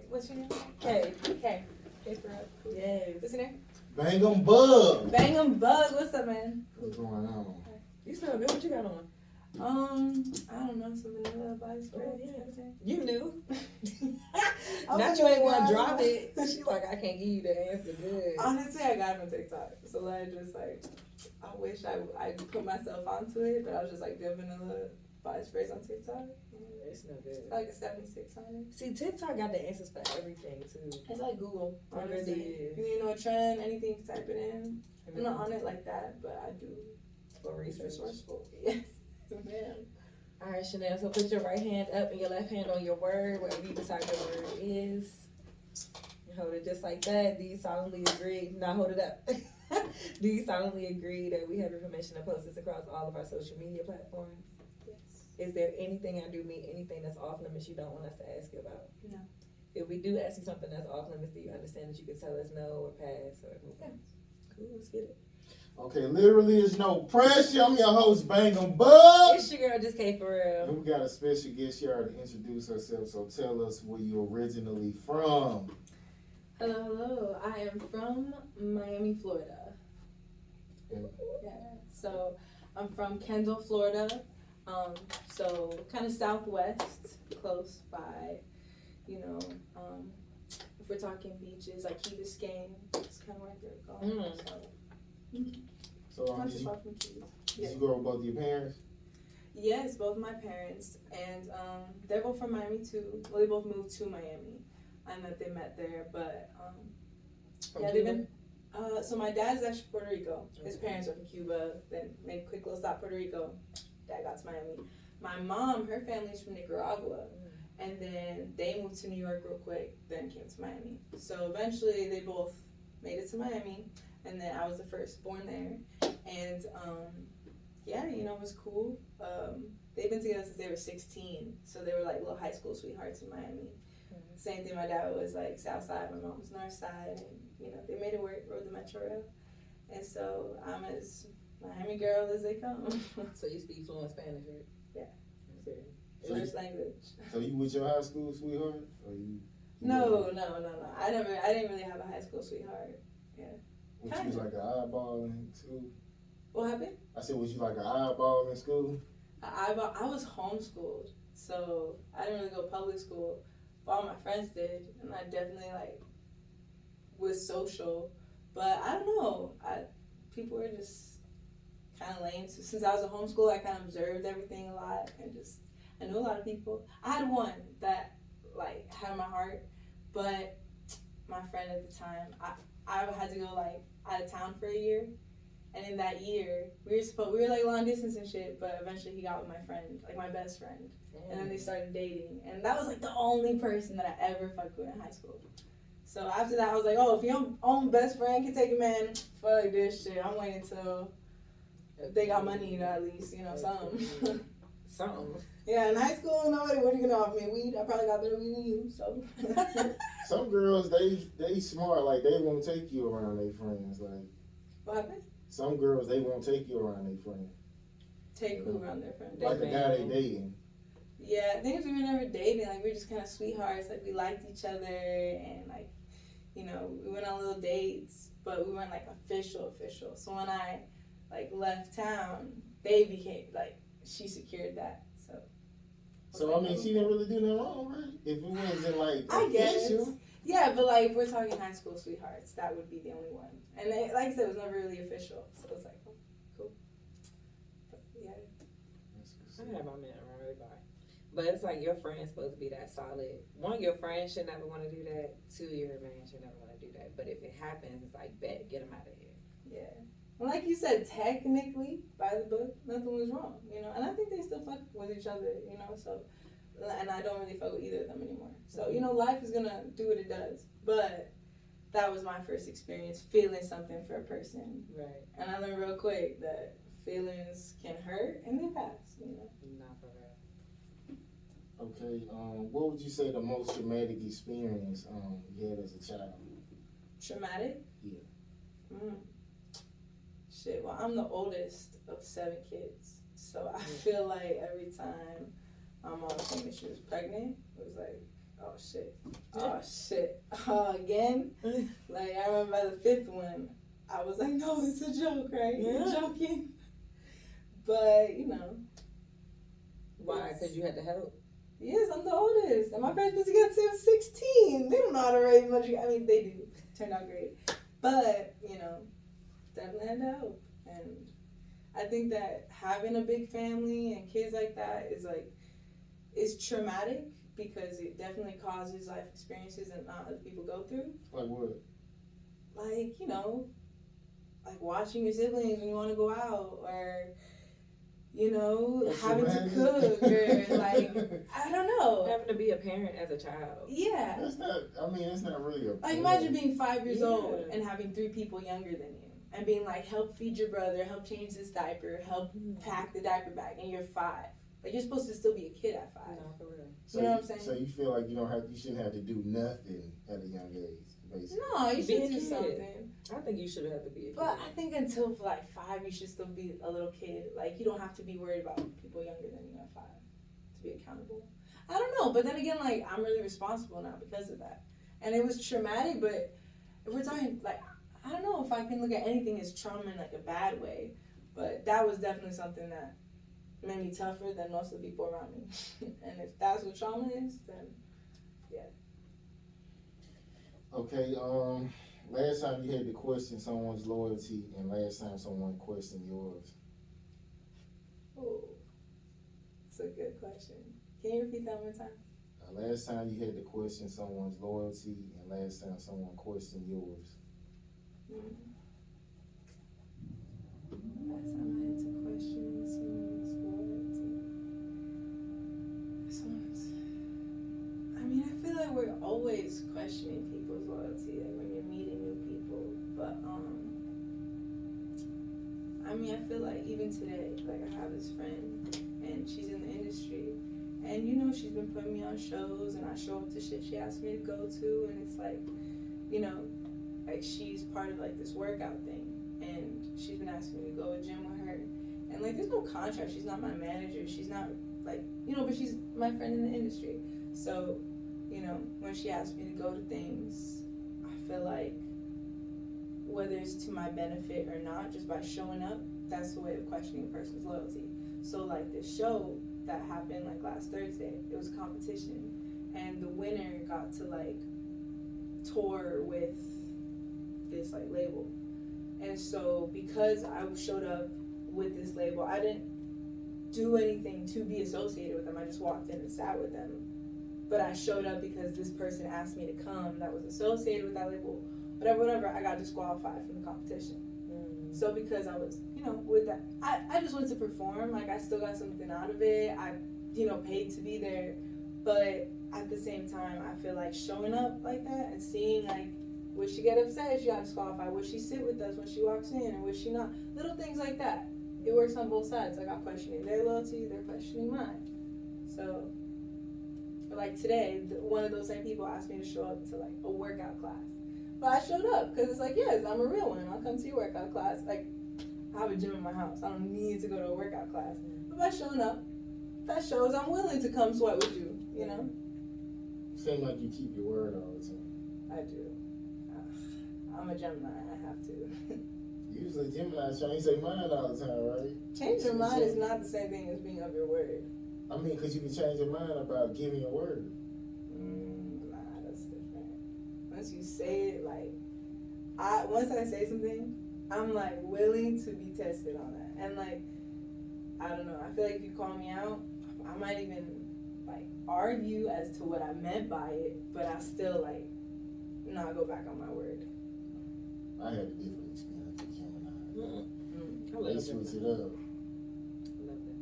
What's your name? K. K for up. Yes. What's your name? Bang 'em Bug. Bang 'em Bug. What's up, man? What's going on? You smell good. What you got on? I don't know, some vanilla body spray. Oh, yeah. You knew. I Not was you ain't want like, to drop it. She like, I can't give you the answer. Good. Honestly, I got it from TikTok. So like, just like, I wish I put myself onto it, but I was just like, good vanilla body sprays on TikTok. It's no good. It's like a 76 on it. See, TikTok got the answers for everything too. It's like Google. It really Honestly. is. You know a trend, anything you type it in. I'm not on it like that, but I do. For research. Resourceful. Yes. Man. All right, Chanel. So put your right hand up and your left hand on your word, wherever you decide your word is. And hold it just like that. Do you solemnly agree? Now hold it up. Do you solemnly agree that we have your permission to post this across all of our social media platforms? Yes. Is there anything I do mean, anything that's off limits you don't want us to ask you about? No. If we do ask you something that's off limits, do you understand that you can tell us no or pass or move on? Cool, let's get it. Okay, literally, there's no pressure. I'm your host, Bang 'em Bug. It's your girl, just K for real. And we got a special guest here to introduce herself. So tell us where you originally from. Hello. I am from Miami, Florida. Okay. Yeah. So I'm from Kendall, Florida. So kind of southwest, close by. You know, if we're talking beaches like Key Biscayne, it's kind of where they're going. So Not did too far from Keys. you grow up with both your parents? Yes, both my parents, and they're both from Miami too. Well, they both moved to Miami. I know they met there, but yeah, they've been. So my dad's actually Puerto Rico. His parents are from Cuba. Then made a quick little stop Puerto Rico. Dad got to Miami. My mom, her family's from Nicaragua, and then they moved to New York real quick. Then came to Miami. So eventually, they both made it to Miami, and then I was the first born there, and yeah, you know, it was cool. They've been together since they were 16, so they were like little high school sweethearts in Miami. Same thing, my dad was like South Side, my mom was North Side, and you know, they made it work, rode the Metro Rail. And so I'm as Miami girl as they come. So you speak fluent Spanish, right? Yeah. Okay. English language. So you with your high school sweetheart? Or you No. I didn't really have a high school sweetheart. Was you like an eyeball in school? What happened? I said, was you like an eyeball in school? I was homeschooled, so I didn't really go to public school. But all my friends did, and I definitely like was social. But I don't know, people were just kind of lame. So since I was a homeschool, I kind of observed everything a lot, and just I knew a lot of people. I had one that like had my heart, but my friend at the time, I had to go like out of town for a year. And in that year, we were like long distance and shit, but eventually he got with my friend, like my best friend. And then they started dating. And that was like the only person that I ever fucked with in high school. So after that, I was like, oh, if your own best friend can take a man, fuck this shit. I'm waiting till they got money, you know, at least, you know, something. Something. Yeah, in high school, nobody, what are you gonna offer me? Weed? I probably got better weed than you, so. Some girls, they smart, like they won't take you around their friends. Like What happened? some girls, they won't take you around their friends. Take who around their friend? Like the guy they dating. Yeah, things we were never dating. Like we were just kind of sweethearts. Like we liked each other, and like, you know, we went on little dates, but we weren't like official. So when I like left town, they became like she secured that. So I mean, she didn't really do nothing wrong, right? If it wasn't like I guess. official. Yeah, but like if we're talking high school sweethearts, that would be the only one. And they, like I said, it was never really official. So it was like, oh, cool. But yeah. I have my man around everybody. But it's like your friend's supposed to be that solid. One, your friend should never want to do that. Two, your man should never want to do that. But if it happens, it's like, bet, get him out of here. Yeah. And like you said, technically, by the book, nothing was wrong, you know. And I think they still fuck with each other, you know. So, and I don't really fuck with either of them anymore. So, you know, life is gonna do what it does. But that was my first experience feeling something for a person. Right. And I learned real quick that feelings can hurt and they pass, you know. Not for real. Okay, what would you say the most traumatic experience you had as a child? Traumatic? Yeah. Shit, well, I'm the oldest of 7 kids. So I feel like every time my mom told me she was pregnant, it was like, oh shit, oh shit, again. Like I remember by the fifth one, I was like, no, it's a joke, right? You're joking. But you know, Why? Because you had to help. yes, I'm the oldest, and my parents been together since 16. They don't know how to raise much. I mean, they do. Turned out great, but you know, definitely had to help. And I think that having a big family and kids like that is traumatic because it definitely causes life experiences that not other people go through. Like what? Like, you know, like watching your siblings when you want to go out, or you know, That's having traumatic. to cook, or like I don't know. Having to be a parent as a child. Yeah. That's not. I mean, it's not really a. Like imagine being 5 years Yeah. old and having 3 people younger than you, and being like, help feed your brother, help change this diaper, help pack the diaper bag, and you're 5. Like you're supposed to still be a kid at 5. No, for real. So you know what I'm saying? So you feel like you shouldn't have to do nothing at a young age, basically. No, you Be should a do kid. something. I think you should have to be a kid. But I think until like 5, you should still be a little kid. Like you don't have to be worried about people younger than you at 5 to be accountable. I don't know, but then again, like I'm really responsible now because of that, and it was traumatic. But if we're talking like, I don't know if I can look at anything as trauma in like a bad way, but that was definitely something that made me tougher than most of the people around me. And if that's what trauma is, then Okay. Last time you had to question someone's loyalty, and last time someone questioned yours. oh, that's a good question. Can you repeat that one more time? Last time you had to question someone's loyalty, and last time someone questioned yours. Last time I had to question someone's loyalty. I mean, I feel like we're always questioning people's loyalty, like when you're meeting new people. But I mean, I feel like even today, like I have this friend, and she's in the industry, and you know, she's been putting me on shows, and I show up to shit she asked me to go to, and it's like, you know, like she's part of like this workout thing, and she's been asking me to go to gym with her, and like there's no contract. She's not my manager. She's not like, you know, but she's my friend in the industry. So, you know, when she asks me to go to things, I feel like whether it's to my benefit or not, just by showing up, that's the way of questioning a person's loyalty. So like this show that happened like last Thursday, it was a competition, and the winner got to like tour with this like label. And so because I showed up with this label, I didn't do anything to be associated with them. I just walked in and sat with them. But I showed up because this person asked me to come that was associated with that label. Whatever, I got disqualified from the competition. So because I was, you know, with that, I just went to perform. Like I still got something out of it. I, you know, paid to be there. But at the same time, I feel like showing up like that and seeing like, would she get upset if she got disqualified? Would she sit with us when she walks in, and would she not? Little things like that. It works on both sides. Like I'm questioning their loyalty, they're questioning mine. So, like today, one of those same people asked me to show up to like a workout class. But I showed up because it's like, yes, I'm a real one. I'll come to your workout class. Like, I have a gym in my house. I don't need to go to a workout class. But by showing up, that shows I'm willing to come sweat with you, you know? Seem like you keep your word all the time. I do. I'm a Gemini. I have to. Usually Gemini's trying to say mine all the time, right? Change your mind is not the same thing as being of your word. I mean, because you can change your mind about giving your word. Nah, that's different. Once you say it, like, once I say something, I'm like willing to be tested on that. And like, I don't know, I feel like if you call me out, I might even like argue as to what I meant by it, but I still like not go back on my word. I had a different experience with Gemini. I They switch it up.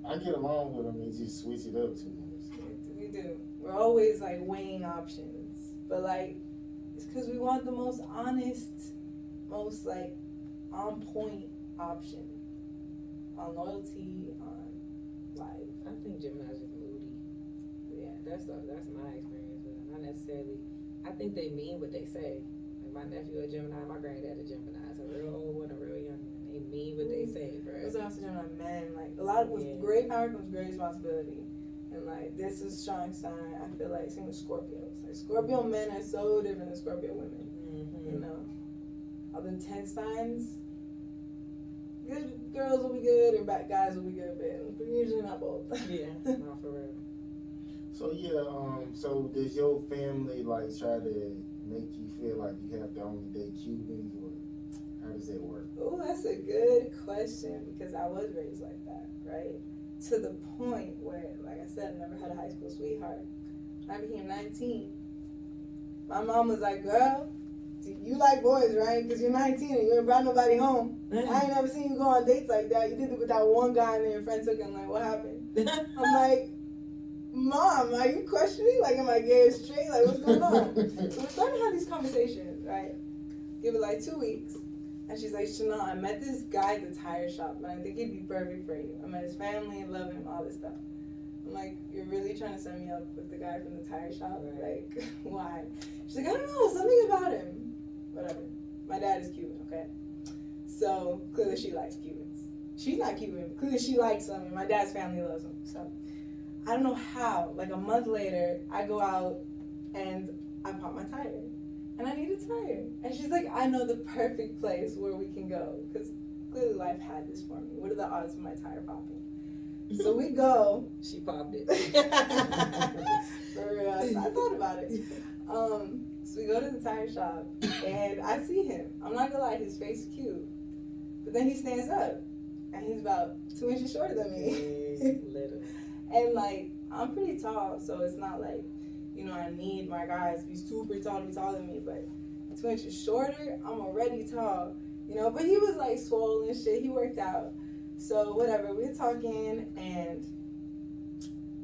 I get along with them, they just switch it up too much. We do. We're always like weighing options, but like it's because we want the most honest, most like on point option on loyalty, on life. I think Gemini's just moody. Yeah. That's my experience with them. Not necessarily. I think they mean what they say. Like my nephew a Gemini, my granddad a Gemini. So a real old one, a real young one. They mean what they say, bro. Those are also Gemini men. Like a lot of with great power comes great responsibility, And like this is strong sign. I feel like same with Scorpios. Like Scorpio men are so different than Scorpio women. Mm-hmm. You know, other than 10 signs, good girls will be good or bad guys will be good, but usually not both. Yeah, no, for real. So yeah, so does your family like try to make you feel like you have to only date Cubans, or how does that work? Oh, that's a good question because I was raised like that, right? To the point where, like I said, I never had a high school sweetheart. When I became 19, my mom was like, girl, you like boys, right? Because you're 19 and you ain't brought nobody home. I ain't never seen you go on dates like that. You did it with that one guy and then your friend took him. Like, what happened? I'm like, Mom, are you questioning? Like, am I gay or straight? Like, what's going on? So we're starting to have these conversations, right? Give it like 2 weeks. And she's like, Chanel, I met this guy at the tire shop, and I think he'd be perfect for you. I met his family, love him, all this stuff. I'm like, you're really trying to set me up with the guy from the tire shop? Right. Like, why? She's like, I don't know, something about him. Whatever. My dad is Cuban, okay? So, clearly she likes Cubans. She's not Cuban, but clearly she likes them, and my dad's family loves them. So, I don't know how. Like, a month later, I go out, and I pop my tire. And I need a tire. And she's like, I know the perfect place where we can go. Because clearly life had this for me. What are the odds of my tire popping? So we go. She popped it. For real. I thought about it. So we go to the tire shop. And I see him. I'm not going to lie, his face is cute. But then he stands up. And he's about 2 inches shorter than me. Little. And like, I'm pretty tall. So it's not like, you know, I need my guys to be super tall to be taller than me, but 2 inches shorter, I'm already tall, you know. But he was like swollen and shit. He worked out. So whatever, we were talking and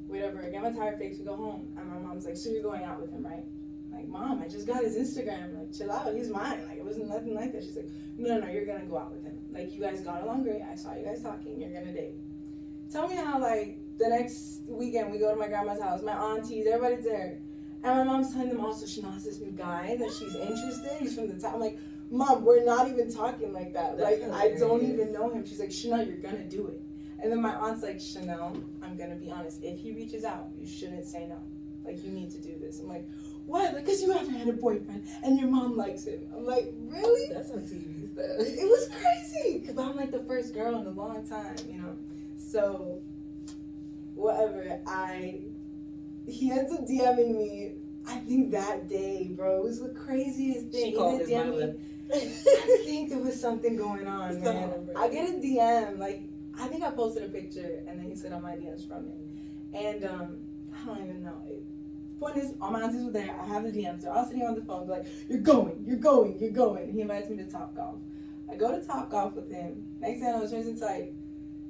whatever. I get my tire fixed. We go home, and my mom's like, "So you're going out with him, right?" I'm like, Mom, I just got his Instagram. Like, chill out. He's mine. Like, it wasn't nothing like that. She's like, No, you're gonna go out with him. Like, you guys got along great. I saw you guys talking. You're gonna date. Tell me how like the next weekend we go to my grandma's house. My aunties, everybody's there. And my mom's telling them also she knows this new guy that she's interested in. He's from the town. I'm like, Mom, we're not even talking like that. Like, I don't even know him. She's like, Chanel, you're gonna do it. And then my aunt's like, Chanel, I'm gonna be honest. If he reaches out, you shouldn't say no. Like, you need to do this. I'm like, what? Like, because you haven't had a boyfriend and your mom likes him. I'm like, really? That's on TV stuff. It was crazy. Because I'm like the first girl in a long time, you know? So, whatever. He ends up DMing me, I think that day, bro. It was the craziest thing. She called his mother. I think there was something going on, man. I get a DM, like, I think I posted a picture, and then he said all my DMs from it. And, I don't even know. Point is, all my aunties were there. I have the DMs. They're all sitting on the phone, like, you're going. He invites me to Topgolf. I go to Topgolf with him. Next thing I know, it turns into, like,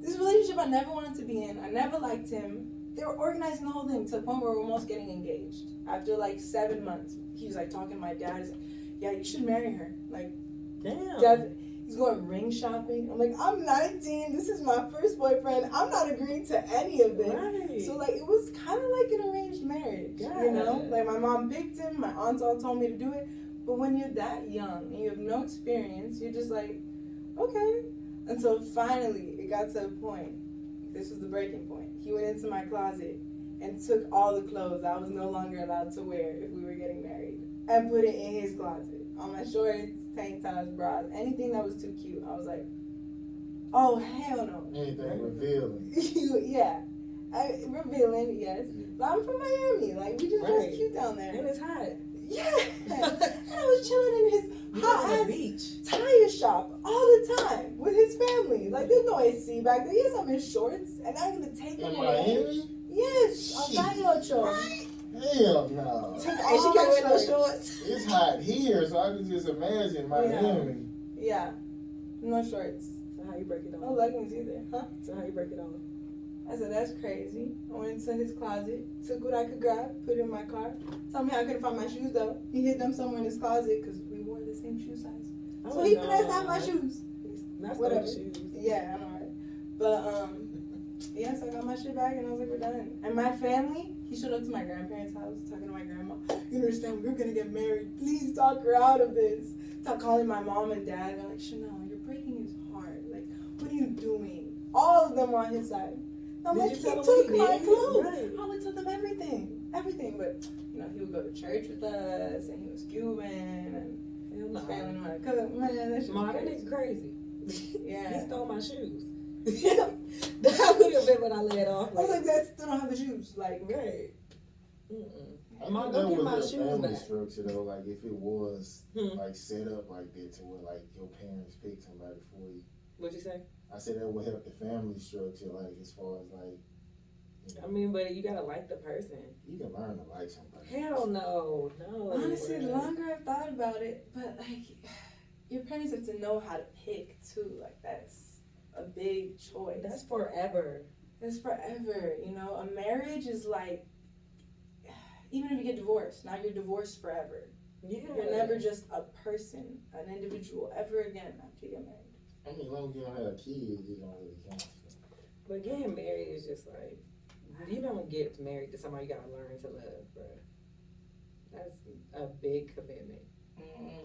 this relationship I never wanted to be in. I never liked him. They were organizing the whole thing to the point where we're almost getting engaged. After, like, 7 months, he was, like, talking to my dad. He's like, yeah, you should marry her. Like, damn. He's going ring shopping. I'm like, I'm 19. This is my first boyfriend. I'm not agreeing to any of this. Right. So, like, it was kind of like an arranged marriage, you know? Like, my mom picked him. My aunts all told me to do it. But when you're that young and you have no experience, you're just like, okay. Until finally, it got to a point. This was the breaking point. He went into my closet and took all the clothes I was no longer allowed to wear if we were getting married and put it in his closet. All my shorts, tank tops, bras, anything that was too cute. I was like, oh, hell no. Anything revealing. Yeah. Revealing, yes. But I'm from Miami. Like, we just dress cute down there. And it's hot. Yeah. And I was chilling in his hot beach tire shop all the time with his family. Like, there's no AC back there. Yes, I'm in shorts, and I'm gonna take him away. Miami? Yes, on Bariloche. Right? Hell no. Took And all she can't my wear no shorts. It's hot here, so I can just imagine Miami. Yeah, no shorts. So how you break it No on? leggings either, huh? So how you break it on? I said, that's crazy. I went into his closet, took what I could grab, put it in my car. Tell me how I couldn't find my shoes, though. He hid them somewhere in his closet because we wore the same shoe size. So he finessed to have my shoes. Whatever. Shoes. Yeah, I know, right? But, yeah, so I got my shit back and I was like, we're done. And my family, he showed up to my grandparents' house talking to my grandma. You understand, we're gonna get married. Please talk her out of this. Stop calling my mom and dad. They're like, Chanel, you're breaking his heart. Like, what are you doing? All of them were on his side. I'm Did like, you he tell him what took he my did? clothes. Right. I would tell them everything. But he would go to church with us, and he was Cuban, and Hell his family no. knew how to cook. Man, that shit Ma, was that crazy. nigga crazy. Yeah. He stole my shoes. That would have been when I let off. I was like, that still don't have the shoes. Like, right. I Ma, think go that get my was a shoes family back. structure though. Like if it was Hmm. like set up like that to where like your parents pick somebody for you. What'd you say? I said that would help the family structure. Like as far as like, I mean, but you gotta like the person. you can learn to like somebody. Hell no. honestly, the longer I've thought about it, but like, your parents have to know how to pick too. Like, that's a big choice. That's forever. It's forever. A marriage is like, even if you get divorced, now you're divorced forever. Yeah. You're never just a person, an individual, ever again after you get married. I mean, as long as you don't have kids, it don't really count. But getting married is just like, you don't get married to somebody you gotta learn to love, bro. That's a big commitment.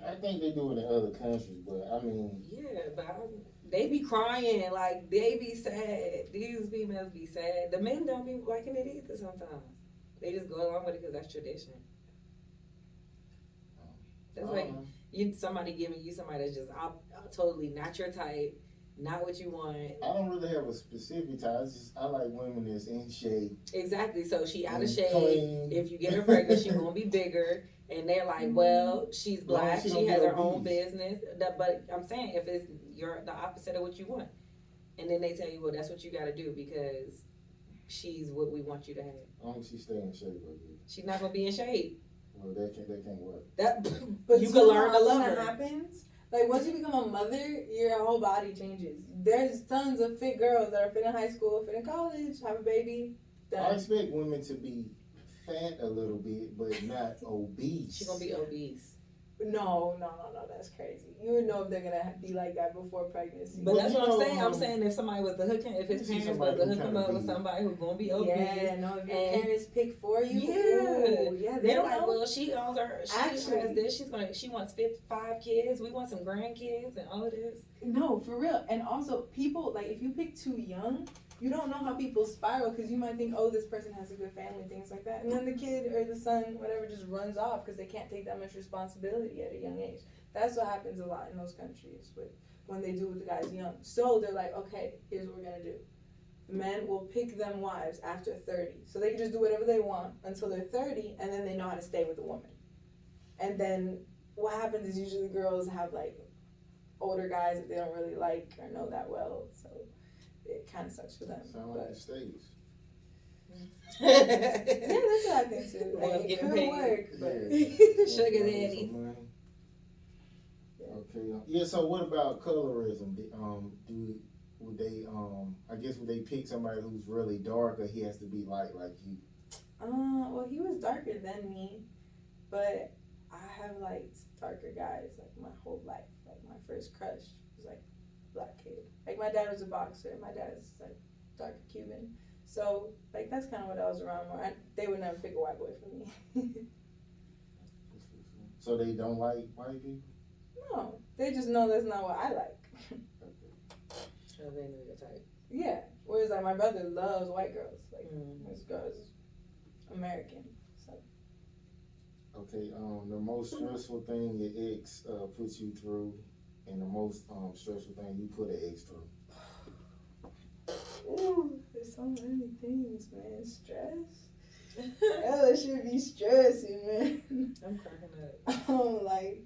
I think they do it in other countries, but I mean, Yeah, but they be crying, like, they be sad. These females be sad. The men don't be liking it either sometimes. They just go along with it because that's tradition. That's like somebody giving you somebody that's just totally not your type, not what you want. I don't really have a specific type. I like women that's in shape. Exactly. So she out of and shape. clean. If you get her pregnant, she gonna be bigger. And they're like, well, she's black. she She don't has get her own obese. business. But I'm saying if it's the opposite of what you want, and then they tell you, well, that's what you got to do because she's what we want you to have. As long as she stay in shape, I guess. She's not gonna be in shape. Well, that can't work. That But you can learn to love that her. happens. Like, once you become a mother, your whole body changes. There's tons of fit girls that are fit in high school, fit in college, have a baby. I expect women to be fat a little bit, but not obese. She's gonna be obese. No, that's crazy. You would know if they're gonna be like that before pregnancy. But that's what I'm saying. I'm um, saying if somebody was to hook him, if his you see parents somebody was to who hook him kinda up with be- somebody who's gonna be obese. Yeah, no, if your and- parents pick for you. Yeah. Ooh, yeah, they They're don't like, know. well, she owns her. She Actually- has this. She wants 5 kids. We want some grandkids and all of this. No, for real. And also, people, like, if you pick too young, you don't know how people spiral because you might think, oh, this person has a good family, things like that. And then the kid or the son, whatever, just runs off because they can't take that much responsibility at a young age. That's what happens a lot in those countries when they do with the guys young. So they're like, okay, here's what we're going to do. The men will pick them wives after 30. So they can just do whatever they want until they're 30, and then they know how to stay with the woman. And then what happens is usually girls have, like, older guys that they don't really like or know that well. So it kind of sucks for them. Sound like the States. Yeah, that's what I think too. Well, Like, it getting could paid. work, but Sugar Want daddy. some money? Okay. Yeah. So what about colorism? Would they would they pick somebody who's really dark, or he has to be light like you? well, he was darker than me, but I have liked darker guys like my whole life. Like my first crush was like black kid. Like my dad was a boxer. My dad's like darker Cuban. So like that's kind of what I was around more. They would never pick a white boy for me. So they don't like white people? No, they just know that's not what I like. So they know your type. Yeah. Whereas like my brother loves white girls. Like Mm. his girl's American. So Okay. The most stressful thing your ex puts you through, and the most stressful thing you put an ex through. ooh, there's so many things, man. Stress. Ella should be stressing, man. I'm cracking up. Like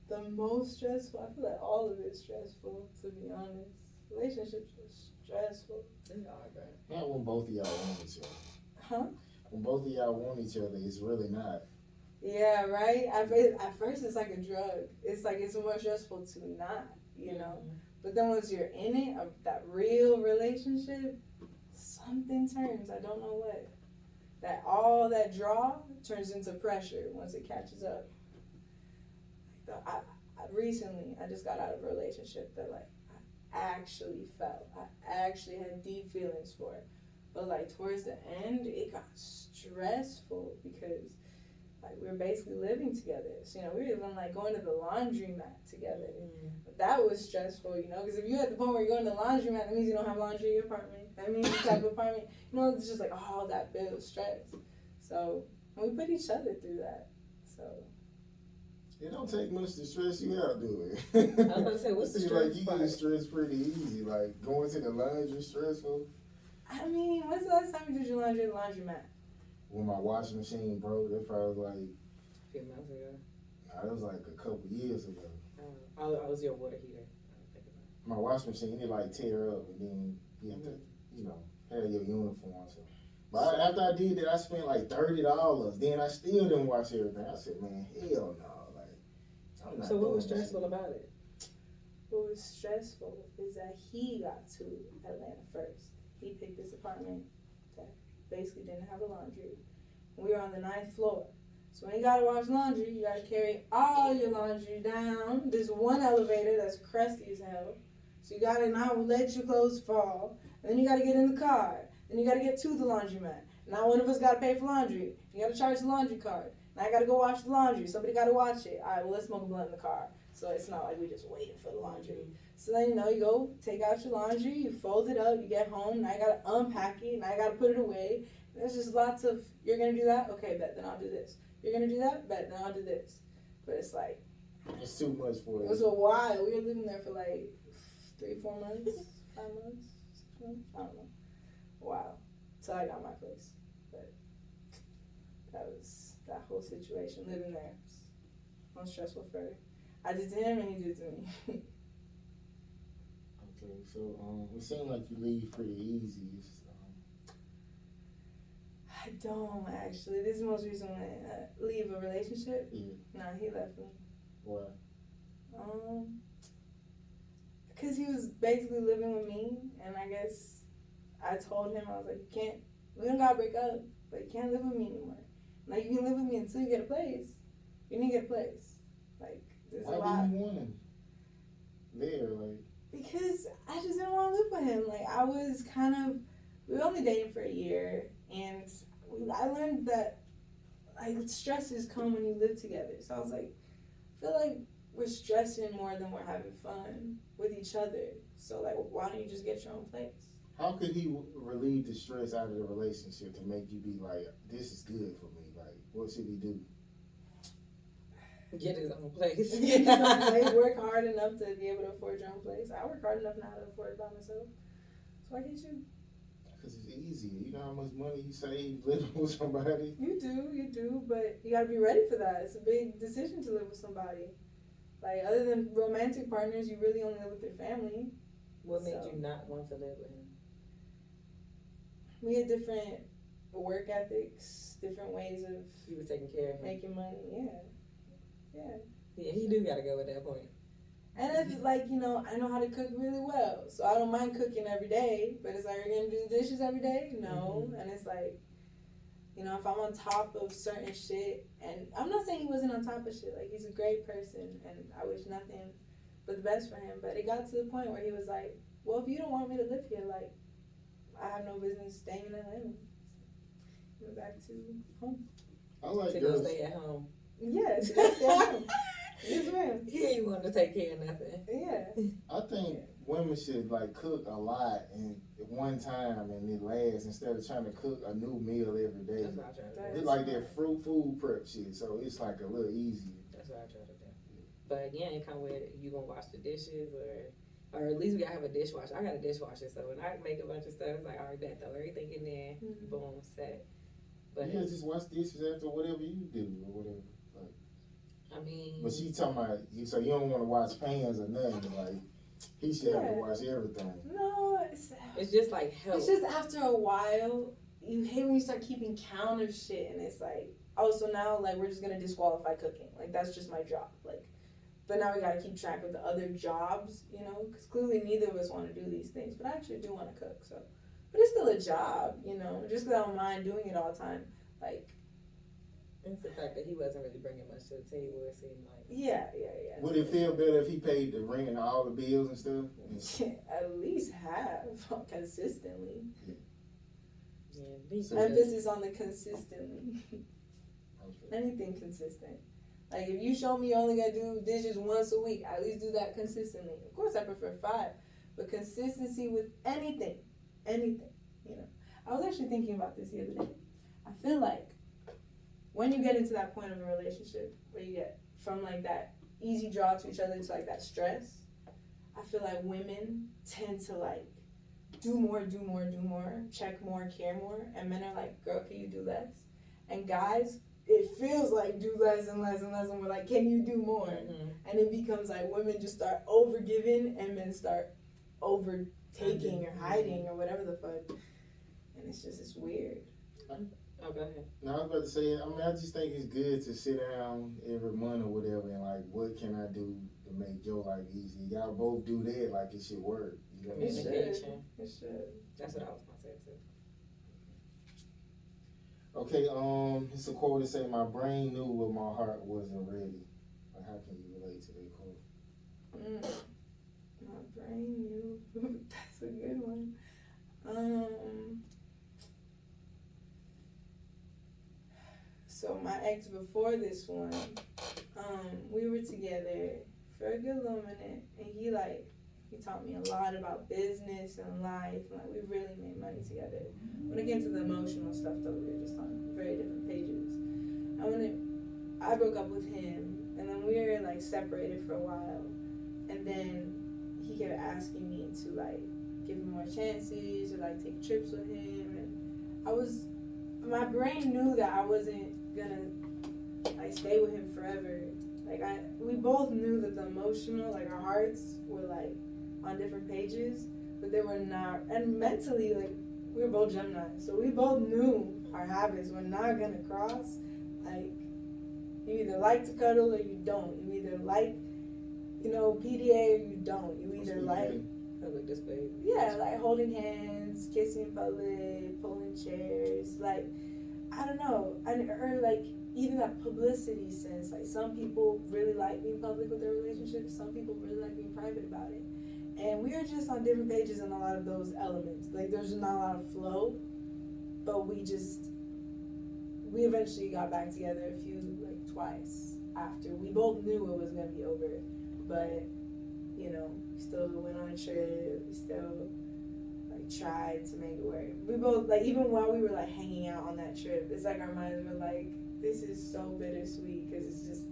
the most stressful. I feel like all of it's stressful, to be honest. Relationships are stressful. They are, bro. Not when both of y'all want each other. Huh? When both of y'all want each other, it's really not. Yeah, right? At first, it's like a drug. It's like it's more stressful to not, you know? But then once you're in it, that real relationship, something turns. I don't know what. All that draw turns into pressure once it catches up. Recently, I just got out of a relationship that, like, I actually felt. I actually had deep feelings for it. But, like, towards the end, it got stressful because like we were basically living together. So, you know, we were even like going to the laundromat together. Mm. But that was stressful, you know, because if you're at the point where you're going to the laundromat, that means you don't have laundry in your apartment. That means you type of apartment, you know, it's just like, oh, that builds stress. So we put each other through that. So It don't take much to stress you out, do it? I was about to say, what's the Seems stress like you part? get stressed pretty easy. Like going to the laundry stressful. I mean, when's the last time you did your laundry at the laundromat? When my washing machine broke, that probably was like, A few months ago. that was like a couple years ago. I was your water heater. I was thinking about My washing machine, it like tear up, and then you have to, you know, have your uniform. So, but after I did that, I spent like $30. Then I still didn't wash everything. I said, man, hell no, like I'm not. So what doing was this stressful shit. about it? What was stressful is that he got to Atlanta first. He picked this apartment that basically didn't have a laundry. We were on the 9th floor. So when you gotta wash laundry, you gotta carry all your laundry down this one elevator that's crusty as hell. So you gotta not let your clothes fall. And then you gotta get in the car. Then you gotta get to the laundromat. Now one of us gotta pay for laundry. You gotta charge the laundry card. Now I gotta go wash the laundry. Somebody gotta watch it. Alright, well let's smoke a blunt in the car. So it's not like we just waiting for the laundry. So then, you know, you go take out your laundry, you fold it up, you get home, now you gotta unpack it, now you gotta put it away. There's just lots of, you're gonna do that? Okay, bet, then I'll do this. You're gonna do that? Bet, then I'll do this. But it's like, It's too much for it you. was a while. We were living there for like 3-4 months, 5 months, 6 months, I don't know. Wow. Till I got my place. But that was, that whole situation, living there was most stressful for, I did to him and he did to me. Okay, so it seemed like you leave pretty easy. I don't actually. This is the most recent one. Leave a relationship? Yeah. No, he left me. Why? Because he was basically living with me, and I guess I told him, I was like, you can't, we don't gotta break up, but you can't live with me anymore. Like, you can live with me until you get a place. You need to get a place. Like, there's a lot. Why didn't you want him there? Like, Because I just didn't want to live with him. Like, I was kind of, we were only dating for a year, and I learned that, like, stresses come when you live together. So I was like, I feel like we're stressing more than we're having fun with each other. So, like, why don't you just get your own place? how could he relieve the stress out of the relationship to make you be like, this is good for me? Like, what should he do? Get his own place. Get your own place. Work hard enough to be able to afford your own place. I work hard enough now to afford it by myself. So I get you. Because it's easier. You know how much money you save living with somebody? You do, but you gotta be ready for that. It's a big decision to live with somebody. Like, other than romantic partners, you really only live with your family. What made So. you not want to live with him? We had different work ethics, different ways of You were taking care of him. making money. Yeah. Yeah, he do gotta go at that point. And it's like, you know, I know how to cook really well. So I don't mind cooking every day. But it's like, are you going to do the dishes every day? No. And it's like, you know, if I'm on top of certain shit. And I'm not saying he wasn't on top of shit. Like, he's a great person. And I wish nothing but the best for him. But it got to the point where he was like, well, if you don't want me to live here, like, I have no business staying in Atlanta. Went back to home. I like To go girls. stay at home. Yes, that's home. Yes, ma'am. He ain't want to take care of nothing. Yeah. I think women should like cook a lot and at one time and it lasts instead of trying to cook a new meal every day. That's what I try to do. It's like that food prep shit, so it's like a little easier. That's what I try to do. But again, it come with you gonna wash the dishes or at least we gotta have a dishwasher. I got a dishwasher, so when I make a bunch of stuff, it's like, all right, bet, throw everything in there, boom, set. But Yeah, just wash dishes after whatever you do or whatever. I mean, But she talking about you, so you don't want to wash pans or nothing. Like he should have to wash everything. No, it's just like help. it's just after a while, you hate when you start keeping count of shit, and it's like, oh, so now like we're just gonna disqualify cooking. Like that's just my job. Like, but now we gotta keep track of the other jobs, you know, because clearly neither of us want to do these things. But I actually do want to cook, so. But it's still a job, you know. Just because I don't mind doing it all the time, like. It's the fact that he wasn't really bringing much to the table. It seemed like. Yeah. Would it feel better if he paid the rent and all the bills and stuff? At least have consistently. Yeah, So Emphasis on the consistently. Okay. Anything consistent. Like if you show me you only gotta do dishes once a week, at least do that consistently. Of course, I prefer 5, but consistency with anything, anything. You know, I was actually thinking about this the other day. I feel like when you get into that point of a relationship where you get from like that easy draw to each other to like that stress, I feel like women tend to like do more, do more, do more, check more, care more, and men are like, girl, can you do less? And guys, it feels like do less and less and less, and we're like, can you do more? Mm-hmm. And it becomes like women just start over giving and men start overtaking or hiding or whatever the fuck. And it's weird. Oh, go ahead. No, I was about to say, I mean, I just think it's good to sit down every month or whatever and like, what can I do to make your life easy? Y'all both do that, like it should work. You know what I'm saying? Communication. It should. That's what I was gonna say too. Okay, it's a quote that say, "My brain knew, but my heart wasn't ready." Like, how can you relate to that quote? My brain knew. That's a good one. So my ex before this one, we were together for a good little minute, and he taught me a lot about business and life, and like we really made money together. When it came to the emotional stuff, though, we were just on very different pages. And I broke up with him, and then we were like separated for a while, and then he kept asking me to like give him more chances or like take trips with him, and my brain knew that I wasn't gonna like stay with him forever. Like we both knew that the emotional, like our hearts were like on different pages, but they were not. And mentally, like we were both Gemini, so we both knew our habits were not gonna cross. Like you either like to cuddle or you don't. You either like, PDA or you don't. You either like public display. Yeah, like holding hands, kissing in public, pulling chairs, like I don't know, or like even that publicity sense. Like some people really like being public with their relationships. Some people really like being private about it. And we are just on different pages in a lot of those elements. Like there's not a lot of flow, but we eventually got back together twice after. We both knew it was gonna be over, but we still went on a trip. We still tried to make it work. We both even while we were hanging out on that trip, it's like our minds were like, this is so bittersweet because it's just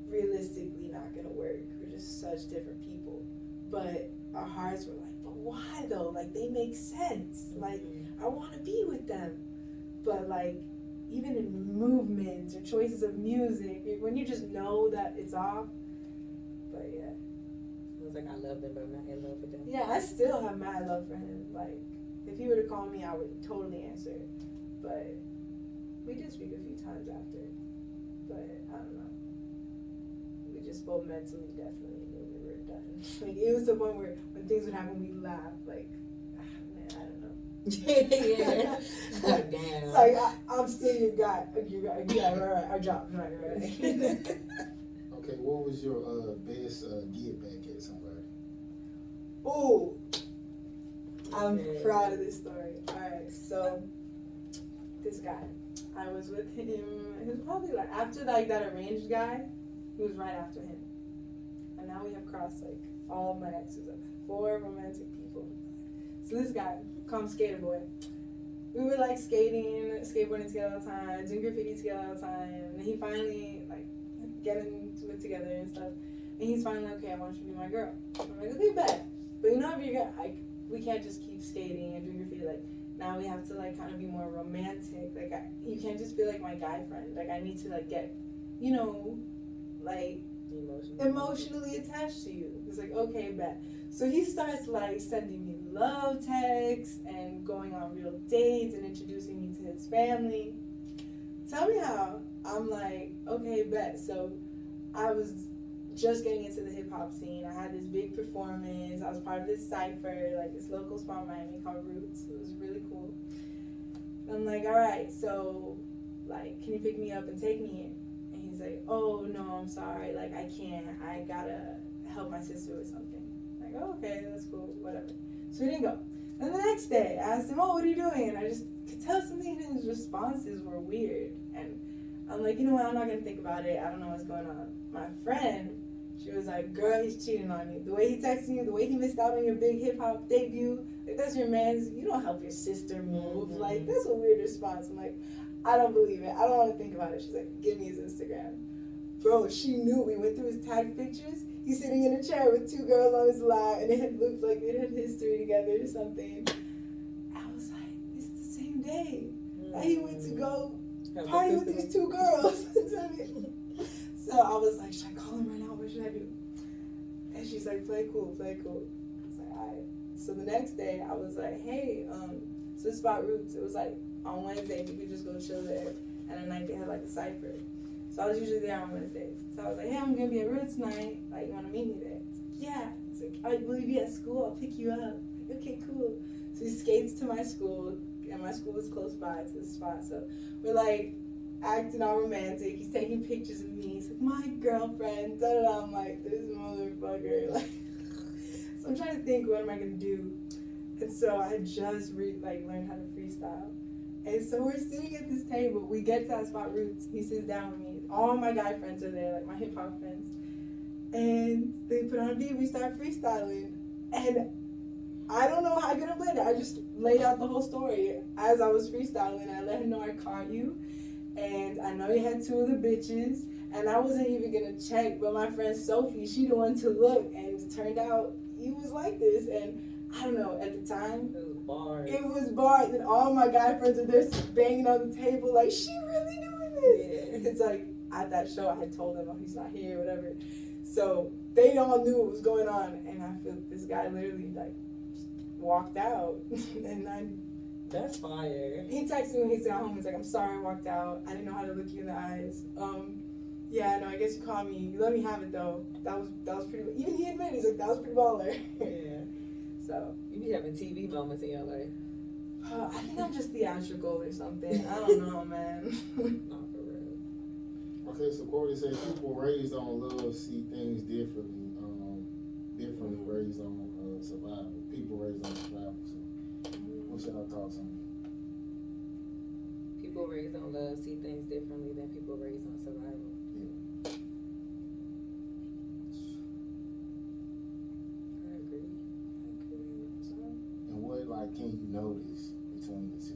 realistically not gonna work. We're just such different people, but our hearts were like, but why though? Like they make sense. Like I want to be with them, but even in movements or choices of music, when you just know that it's off. But yeah. It was like I love them, but I'm not in love with them. Yeah, I still have mad love for him. Like, if he were to call me, I would totally answer. But we did speak a few times after. But I don't know. We just both mentally definitely knew we were done. It was the point where when things would happen, we laugh. Man, I don't know. Yeah. Like, damn. It's like I'm still your guy. Yeah, right. Our job's right. Okay, what was your best get back at somebody? Ooh, I'm proud of this story. Alright, so this guy, I was with him. He was probably after that arranged guy. He was right after him, and now we have crossed all of my exes. 4 romantic people. So this guy, call him Skater Boy. We were skating, skateboarding together all the time, doing graffiti together all the time, and he finally getting to it together and stuff. And he's finally okay, I want you to be my girl. I'm like, okay, bet. But if you're we can't just keep skating and doing graffiti. Now we have to kind of be more romantic. You can't just be my guy friend. I need to get, emotionally attached to you. It's okay, bet. So he starts sending me love texts and going on real dates and introducing me to his family. Tell me how. I'm okay, bet. So I was just getting into the hip hop scene. I had this big performance. I was part of this cypher, this local spot in Miami called Roots. It was really cool. I'm all right, so can you pick me up and take me here? And he's oh no, I'm sorry, I can't. I gotta help my sister with something. Oh, okay, that's cool, whatever. So we didn't go. And the next day, I asked him, oh, what are you doing? And I just could tell something in his responses were weird. And I'm like, you know what? I'm not gonna think about it. I don't know what's going on. My friend, she was like, girl, he's cheating on you. The way he texted you, the way he missed out on your big hip hop debut, like that's your man's. You don't help your sister move. Mm-hmm. Like that's a weird response. I'm like, I don't believe it. I don't want to think about it. She's like, give me his Instagram. Bro, she knew. We went through his tag pictures. He's sitting in a chair with 2 girls on his lap, and it had looked like it had history together or something. I was like, it's the same day that he went to go party with these 2 girls. So I was like, should I call him right now? What should I do? And she's like, play cool, play cool. I was like, all right. So the next day, I was like, hey, so this spot Roots, it was like on Wednesday, you could just go chill there. And at night, they had like a cypher. So I was usually there on Wednesdays. So I was like, hey, I'm going to be at Roots tonight. Like, you want to meet me there? Yeah. He's like, oh, will you be at school? I'll pick you up. Like, okay, cool. So he skates to my school, and my school was close by to the spot. So we're like acting all romantic. He's taking pictures of me. He's like, my girlfriend. Da da da. I'm like, this motherfucker. Like, so I'm trying to think, what am I going to do? And so I had just learned how to freestyle. And so we're sitting at this table. We get to that spot, Roots. He sits down with me. All my guy friends are there, like my hip hop friends. And they put on a beat. We start freestyling. And I don't know how I could have played it. I just laid out the whole story as I was freestyling. I let him know I caught you. And I know you had 2 of the bitches. And I wasn't even going to check. But my friend Sophie, she the one to look. And it turned out he was like this. And I don't know, at the time, it was bars, and all my guy friends are there banging on the table like, she really doing this? Yeah. It's like, at that show, I had told them, oh, he's not here, whatever. So they all knew what was going on, and I feel this guy literally, like, just walked out. And that's fire. He texted me when he got home, he's like, I'm sorry I walked out. I didn't know how to look you in the eyes. Yeah, no, I guess you called me. You let me have it, though. That was pretty, even he admitted, he's like, that was pretty baller. Yeah. So you be having TV moments in your life. I think I'm just theatrical or something. I don't know, man. Not for real. Okay, so Cordy said people raised on love see things differently. Differently raised on survival. People raised on survival. So, what's y'all thoughts on that? People raised on love see things differently than people raised on survival. Yeah. I agree. And what can you notice between the 2?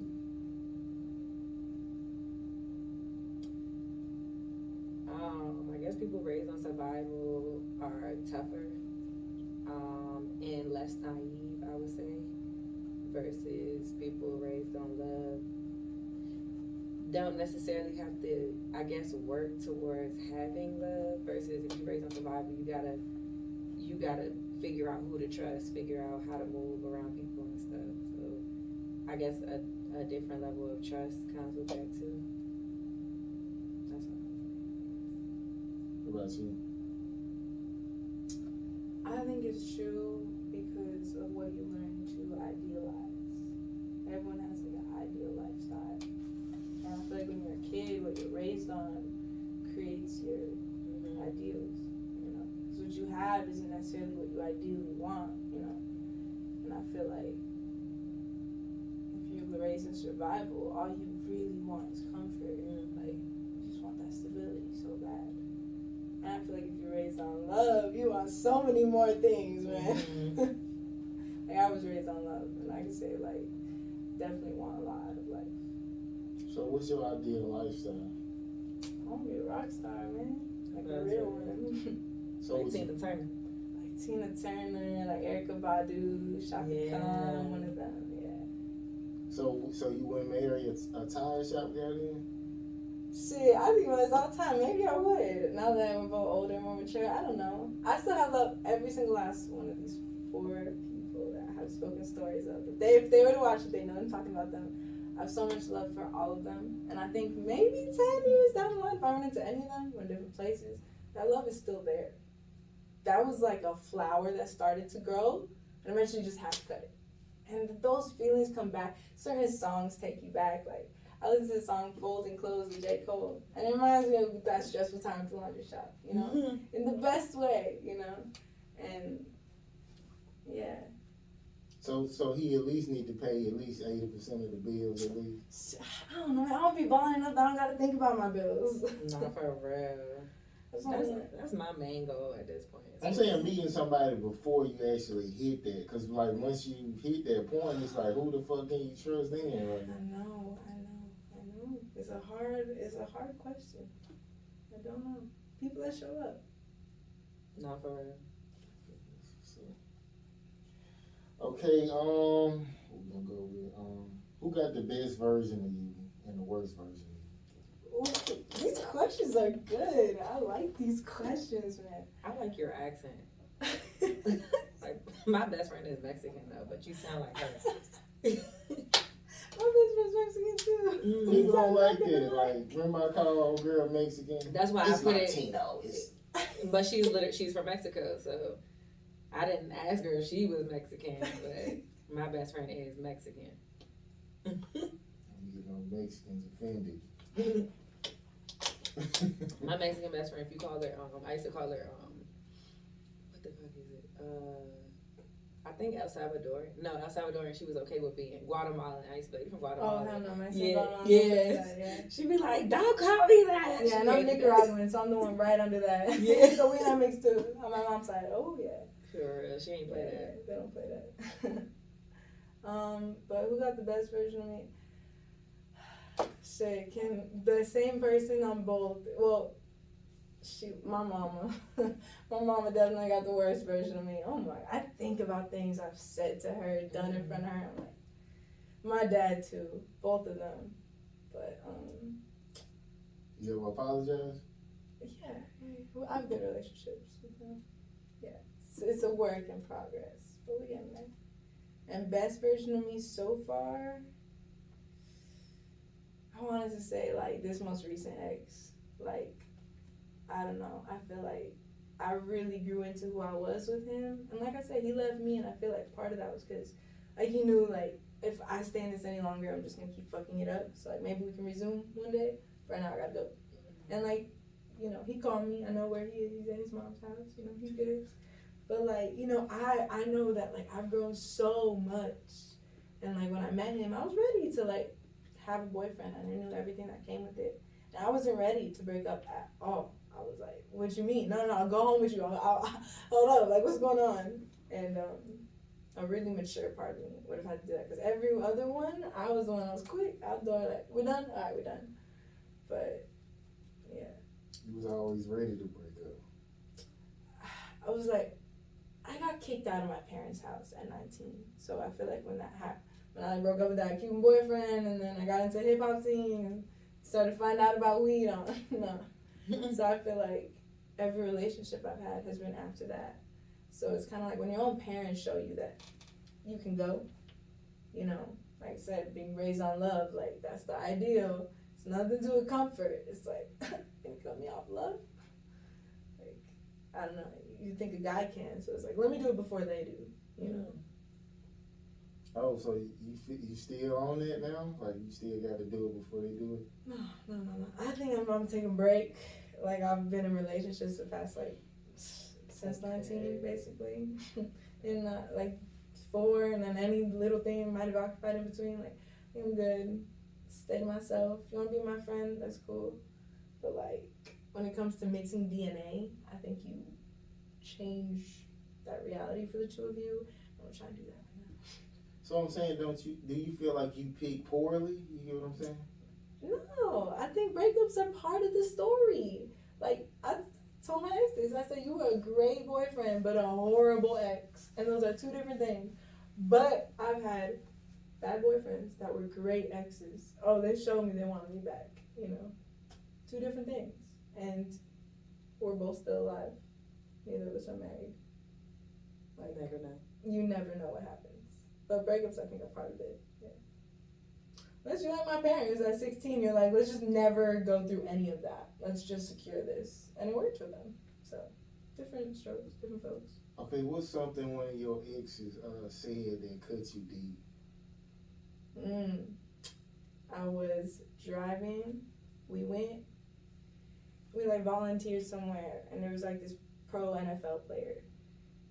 I guess people raised on survival are tougher, and less naive, I would say, versus people raised on love don't necessarily have to, I guess, work towards having love, versus if you raised on survival, you gotta figure out who to trust, figure out how to move around people and stuff. So I guess a different level of trust comes with that too. That's all. What about you? I think it's true because of what you learn to idealize. Everyone has like an ideal lifestyle. And I feel like when you're a kid, what you're raised on creates your ideals. Because what you have isn't necessarily what you ideally want, And I feel like if you're raised in survival, all you really want is comfort. Like, you just want that stability so bad. And I feel like if you're raised on love, you want so many more things, man. Like, I was raised on love, and I can say, like, definitely want a lot out of life. So what's your ideal lifestyle? I want to be a rock star, man. Like a real one. So like Tina Turner. Like Tina Turner, like Erykah Badu, Shaka Khan, one of them, yeah. So you wouldn't marry a tire shop guy then? Shit, I think about this all the time. Maybe I would. Now that we're both older and more mature, I don't know. I still have love every single last one of these 4 people that I have spoken stories of. If they were to watch it, they know I'm talking about them. I have so much love for all of them. And I think maybe 10 years down the line, if I run into any of them, we're in different places, that love is still there. That was like a flower that started to grow, and eventually you just have to cut it. And those feelings come back. Certain songs take you back. Like, I listen to the song Folding Clothes with J. Cole, and it reminds me of that stressful time at the laundry shop, in the best way, And, yeah. So he at least need to pay at least 80% of the bills at least. I don't know. I don't be balling enough that I don't gotta think about my bills. Not for real. That's my main goal at this point. I'm saying meeting somebody before you actually hit that, cause like once you hit that point, it's like who the fuck can you trust then? Right? I know. It's a hard question. I don't know. People that show up. Not for real. So, okay, we're gonna go with who got the best version of you and the worst version of you? Ooh, these questions are good. I like these questions, man. I like your accent. Like my best friend is Mexican though, but you sound like her. My best friend's Mexican too. People don't like that. Like, remember I call old girl Mexican? That's why It's I put Latino. it. But she's from Mexico, so I didn't ask her if she was Mexican, but my best friend is Mexican. You know, Mexicans offended. My Mexican best friend, if you call her, I used to call her, what the fuck is it? I think El Salvador. No, El Salvador, and she was okay with being Guatemalan. I used to be like, you from Guatemala. Oh, hell no, Mexican. Yeah. She'd be like, don't call me that. Yeah, and I'm Nicaraguan, so I'm the one right under that. Yeah. So we not mixed too. On my mom's side. Oh, yeah. For real, she ain't play that. They don't play that. But who got the best version of me? Shit, can the same person on both? Well, my mama. My mama definitely got the worst version of me. Oh my! I think about things I've said to her, done in front of her. I'm like, my dad too, both of them. But You ever apologize? yeah, well, I have good relationships with them. Yeah, it's a work in progress, but we getting there. And best version of me so far, I wanted to say like this most recent ex. Like, I don't know. I feel like I really grew into who I was with him. And like I said, he left me, and I feel like part of that was because like he knew like if I stay in this any longer, I'm just gonna keep fucking it up. So like maybe we can resume one day. Right now I gotta go. And like, you know, he called me. I know where he is. He's at his mom's house. You know, he's good. But like, you know, I know that like I've grown so much. And like when I met him, I was ready to like have a boyfriend, and I knew everything that came with it. And I wasn't ready to break up at all. I was like, what you mean? No, I'll go home with you. I'll hold up, like what's going on? And a really mature part of me would have had to do that, because every other one, I was the one that was quick out the door, like, we're done? All right, we're done. But yeah. You was always ready to break up. I was like, I got kicked out of my parents' house at 19. So I feel like when that happened, when I broke up with that Cuban boyfriend, and then I got into the hip hop scene and started to find out about weed, no. So I feel like every relationship I've had has been after that. So it's kind of like when your own parents show you that you can go, you know, like I said, being raised on love, like that's the ideal. It's nothing to do with comfort. It's like, can you cut me off love? Like, I don't know. You think a guy can, so it's like, let me do it before they do, you know. Oh, so you still on that now? Like you still got to do it before they do it? No. I think I'm about to take a break. Like I've been in relationships the past like since 19 basically, and like 4, and then any little thing might have occupied in between. Like I think I'm good. Stay to myself. If you want to be my friend, that's cool. But like when it comes to mixing DNA, I think you change that reality for the two of you. I'm gonna try to do that right now. So I'm saying, do you feel like you picked poorly? You get what I'm saying? No, I think breakups are part of the story. Like, I told my ex this. I said, you were a great boyfriend, but a horrible ex. And those are two different things. But I've had bad boyfriends that were great exes. Oh, they showed me they wanted me back, you know. Two different things. And we're both still alive. Neither of us are married. Like, Never know. You never know what happens. But breakups, I think, are part of it. Yeah. Unless you're like my parents at 16, you're like, let's just never go through any of that. Let's just secure this. And it worked for them. So, different strokes, different folks. Okay, what's something one of your exes said that cut you deep? I was driving. We like volunteered somewhere, and there was like this pro NFL player.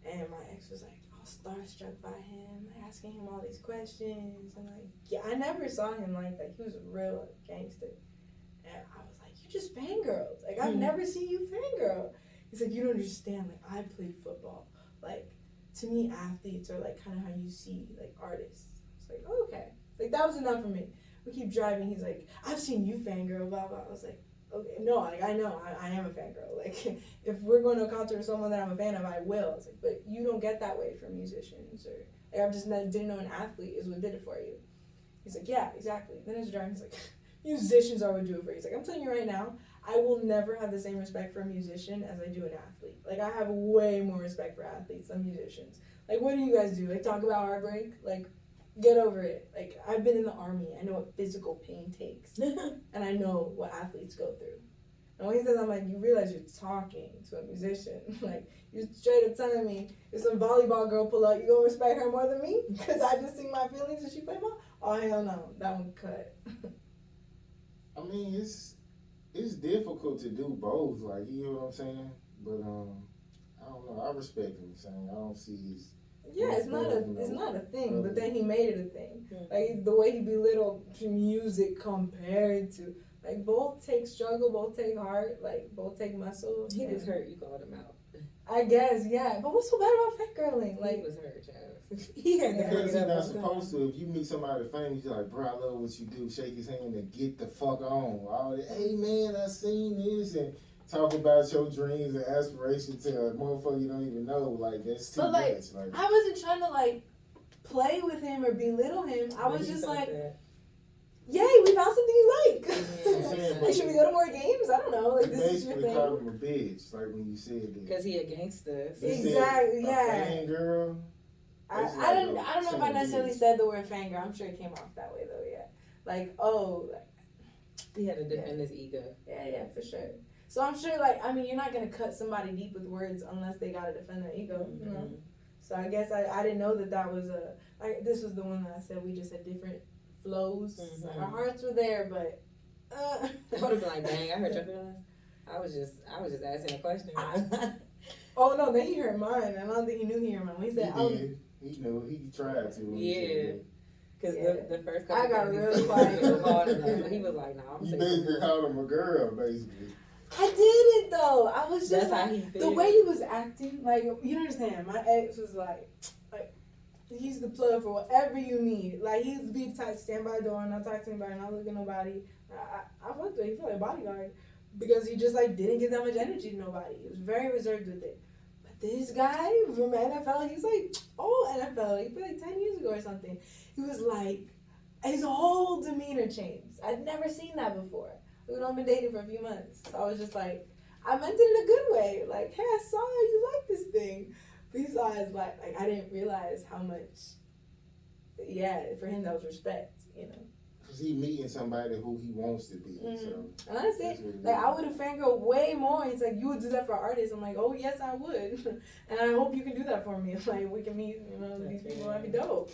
And my ex was like, oh, all starstruck by him, like, asking him all these questions. And like, yeah, I never saw him like that. He was a real gangster. And I was like, you just fangirled. Like, I've never seen you fangirl. He's like, you don't understand. Like, I played football. Like, to me, athletes are like kind of how you see like artists. It's like, oh, okay. Like, that was enough for me. We keep driving. He's like, I've seen you fangirl, blah, blah. I was like, okay, no, like, I know. I am a fangirl. Like, if we're going to a concert with someone that I'm a fan of, I will. I was like, but you don't get that way from musicians. Or, like, I just didn't know an athlete is what did it for you. He's like, yeah, exactly. Then as driving, he's like, musicians are what do it for you. He's like, I'm telling you right now, I will never have the same respect for a musician as I do an athlete. Like, I have way more respect for athletes than musicians. Like, what do you guys do? Like, talk about heartbreak? Like, get over it. Like, I've been in the army. I know what physical pain takes. And I know what athletes go through. And when he says, I'm like, you realize you're talking to a musician. Like, you're straight up telling me if some volleyball girl pull up, you gonna respect her more than me? Because I just sing my feelings and she play ball? Oh, hell no. That one cut. I mean, it's difficult to do both, like, you know what I'm saying? But I don't know. I respect what he's saying. I don't see his. Yeah, it's not a thing, but then he made it a thing. Like, the way he belittled music compared to, like, both take struggle, both take heart, like, both take muscle. He was hurt, you called him out. I guess, yeah. But what's so bad about fangirling? Like, he was hurt, child. He had to bring Because it he's up. not supposed to. If you meet somebody famous, you're like, bro, I love what you do. Shake his hand and get the fuck on. All that, hey, man, I seen this. And talk about your dreams and aspirations to a motherfucker you don't even know. Like, that's too much. Like, I wasn't trying to, like, play with him or belittle him. I was just like, yay, we found something you like. Like, should we go to more games? I don't know. Like, this is your thing. You basically called him a bitch, like when you said that. Because he a gangster. So. Exactly, yeah. A fangirl. I don't know if I necessarily said the word fangirl. I'm sure it came off that way, though, yeah. Like, oh. Like, he had to defend his ego. Yeah, for sure. So I'm sure, like, I mean, you're not going to cut somebody deep with words unless they got to defend their ego, you know? So I guess I didn't know that was this was the one that I said we just had different flows. Like, our hearts were there, but. I would have been like, dang, I hurt your feelings. I was just asking a question. Oh, no, then he hurt mine. I don't think he knew he hurt mine. When he said, he knew. He tried to. Yeah. Because the first couple I got real quiet. So he was like, nah, I'm you basically called him a girl, basically. I did it though. I was just that's like, how he feels. The way he was acting, like, you don't understand. My ex was like he's the plug for whatever you need. Like, he'd be the type to stand by the door and not talk to anybody, not look at nobody. I fucked with him. He felt like a bodyguard because he just like didn't give that much energy to nobody. He was very reserved with it. But this guy from NFL, he's like NFL. He played like 10 years ago or something. He was like, his whole demeanor changed. I'd never seen that before. We'd only been dating for a few months. So I was just like, I meant it in a good way. Like, hey, I saw you like this thing. But he saw it as like I didn't realize how much, for him that was respect, you know. Because he meeting somebody who he wants to be. So and honestly, like, I would have fangirled way more. He's like, you would do that for artists. I'm like, oh, yes, I would. And I hope you can do that for me. Like, we can meet, you know, these people. That'd be dope.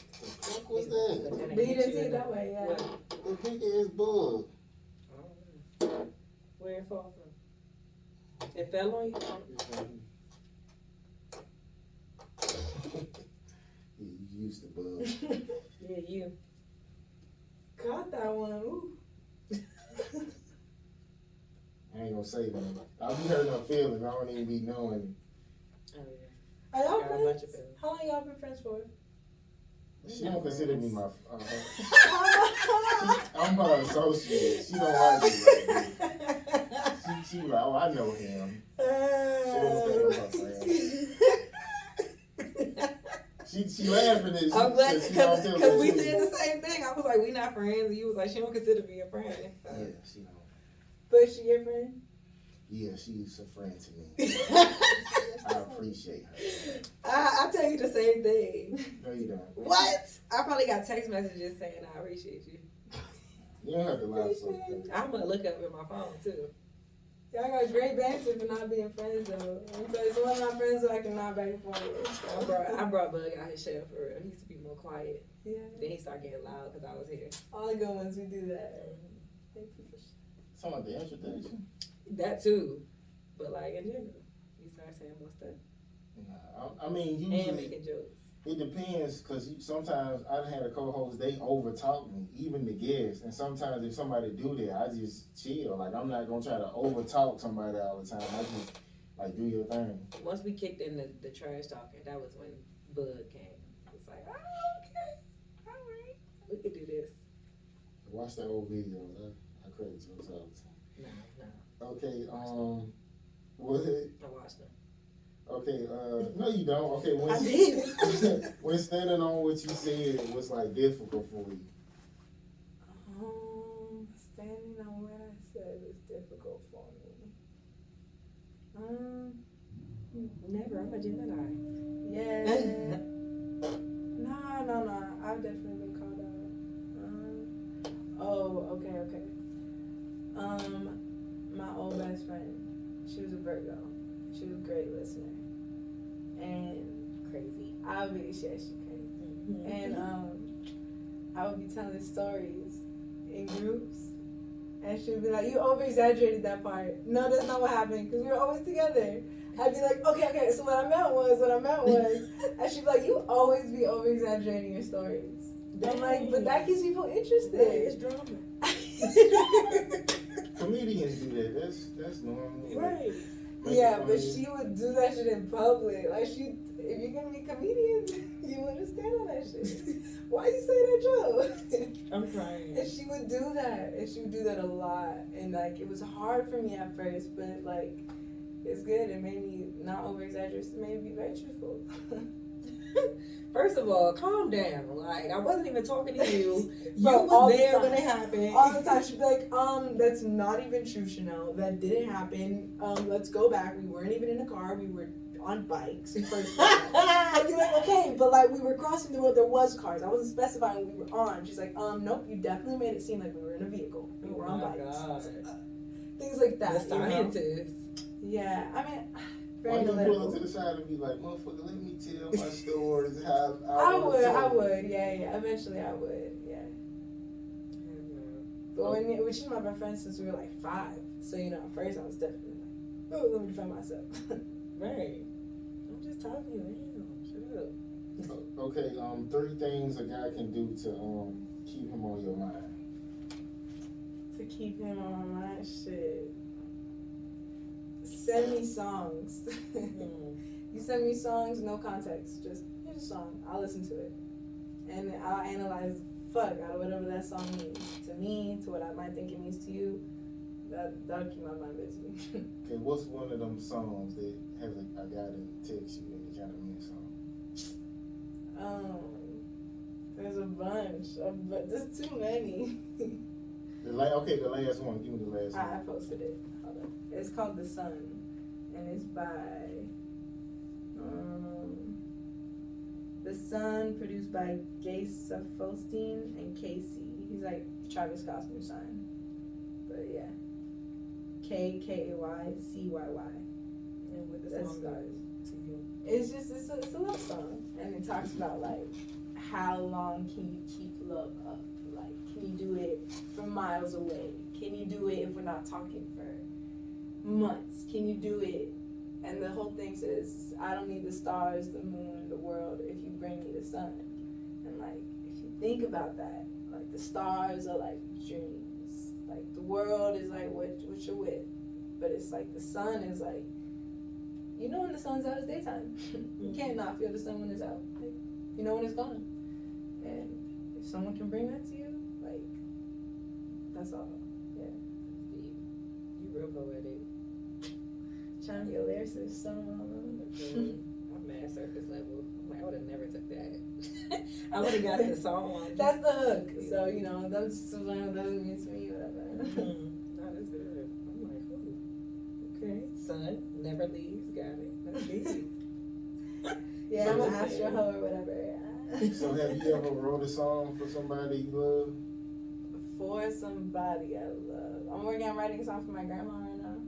What was that? But he didn't see it that way, yeah. The big ass bug. Where it fall from? It fell on you? You used to bug. Yeah, you. Caught that one. Ooh. I ain't gonna say that. I'll be hurting her feelings. I don't even be knowing. Oh, yeah. Are y'all friends? How long y'all been friends for? She don't consider me my. I'm her associate. She don't like me like that. She like, oh, I know him. She laughing at it. I'm glad because we said the same thing. I was like, we not friends. And you was like, she don't consider me a friend. So. Yeah, she don't. But she your friend? Yeah, she's a friend to me. I appreciate her. I tell you the same thing. No, you don't. What? I probably got text messages saying I appreciate you. You don't have to lie so. I'm gonna look up in my phone too. Y'all got great banter for not being friends though. I'm sorry, so one of my friends so I can nod back and forth. I brought Bug out his shell for real. He used to be more quiet. Yeah. Then he started getting loud because I was here. All the good ones we do that. Something like the introduction. That too, but like in general, he started saying more stuff. Nah, I mean, usually. And making jokes. It depends, cause sometimes I done had a co-host, they overtalk me, even the guests. And sometimes if somebody do that, I just chill. Like I'm not gonna try to overtalk somebody all the time. I just like do your thing. Once we kicked in the trash talking, that was when Bud came. It's like, oh, okay, all right, we could do this. Watch the old videos. I credit jokes all the time. No. Okay, what? I watched them. Okay, no you don't. Okay, I did. when standing on what you said was like difficult for you. Standing on what I said was difficult for me. Never. I'm a Gemini. Yeah. Nah. I've definitely been called out. Okay. My old best friend, she was a Virgo. She was a great listener. And Crazy. I would be, she crazy. Mm-hmm. And I would be telling stories in groups. And she would be like, you over exaggerated that part. No, that's not what happened, because we were always together. I'd be like, okay, so what I meant was. And she'd be like, you always be over exaggerating your stories. I'm like, but that keeps people interested. It's drama. Comedians do that. That's normal. Right. Yeah, but she would do that shit in public. Like, if you're gonna be comedians, you understand all that shit. Why you say that joke? I'm crying. And she would do that a lot. And like, it was hard for me at first, but like, it's good. It made me not over exaggerate. It made me be very truthful. First of all, calm down. Like, I wasn't even talking to you. You Bro, was there when it happened. All the time she'd be like, that's not even true, Chanel. That didn't happen. Let's go back. We weren't even in a car. We were on bikes. First I'd be like, okay, but like we were crossing the road. There was cars. I wasn't specifying what we were on. She's like, nope. You definitely made it seem like we were in a vehicle. We were on bikes. God. Things like that. The scientist. Yeah, I mean. Why you pull up to the side and be like, motherfucker, let me tell my stories how I would, yeah. Eventually I would, yeah. But when she's my best friend since we were like 5. So, at first I was definitely like, oh, let me defend myself. Right. I'm just talking now. Shut up. Okay, 3 things a guy can do to keep him on your mind. To keep him on my mind, shit. Send me songs. You send me songs, no context. Just, here's a song. I'll listen to it. And I'll analyze the fuck out of whatever that song means to me, to what I might think it means to you. That'll keep my mind busy. Okay, what's one of them songs that has a guy that text you and it kind of means something? There's a bunch, but there's too many. The last one. Give me the last one. I posted it. Hold up. It's called The Sun, and it's by The Sun, produced by Gay Felstein and Casey. He's like Travis Scott's new son. But yeah. KKAYCYY. And what the That's song is to you? It's a love song. And it talks about like how long can you keep love up? Like, can you do it from miles away? Can you do it if we're not talking for months? Can you do it? And the whole thing says, I don't need the stars, the moon, the world if you bring me the sun. And like, if you think about that, like the stars are like dreams. Like the world is like what you're with. But it's like the sun is like, when the sun's out, it's daytime. You can't not feel the sun when it's out. Like, when it's gone. And if someone can bring that to you, like, that's all. Yeah. You real poetic. Trying to be a lyricist, so I'm mad surface level. I'm like, I would have never took that. I would have got the song. That's the hook. So, that's what that means to me, whatever. That is good. I'm like, ooh. Okay. Sun never leaves. Got it. That's easy. Yeah, So I'm an astro hoe or whatever. Yeah. So have you ever wrote a song for somebody you love? For somebody I love. I'm working on writing a song for my grandma right now.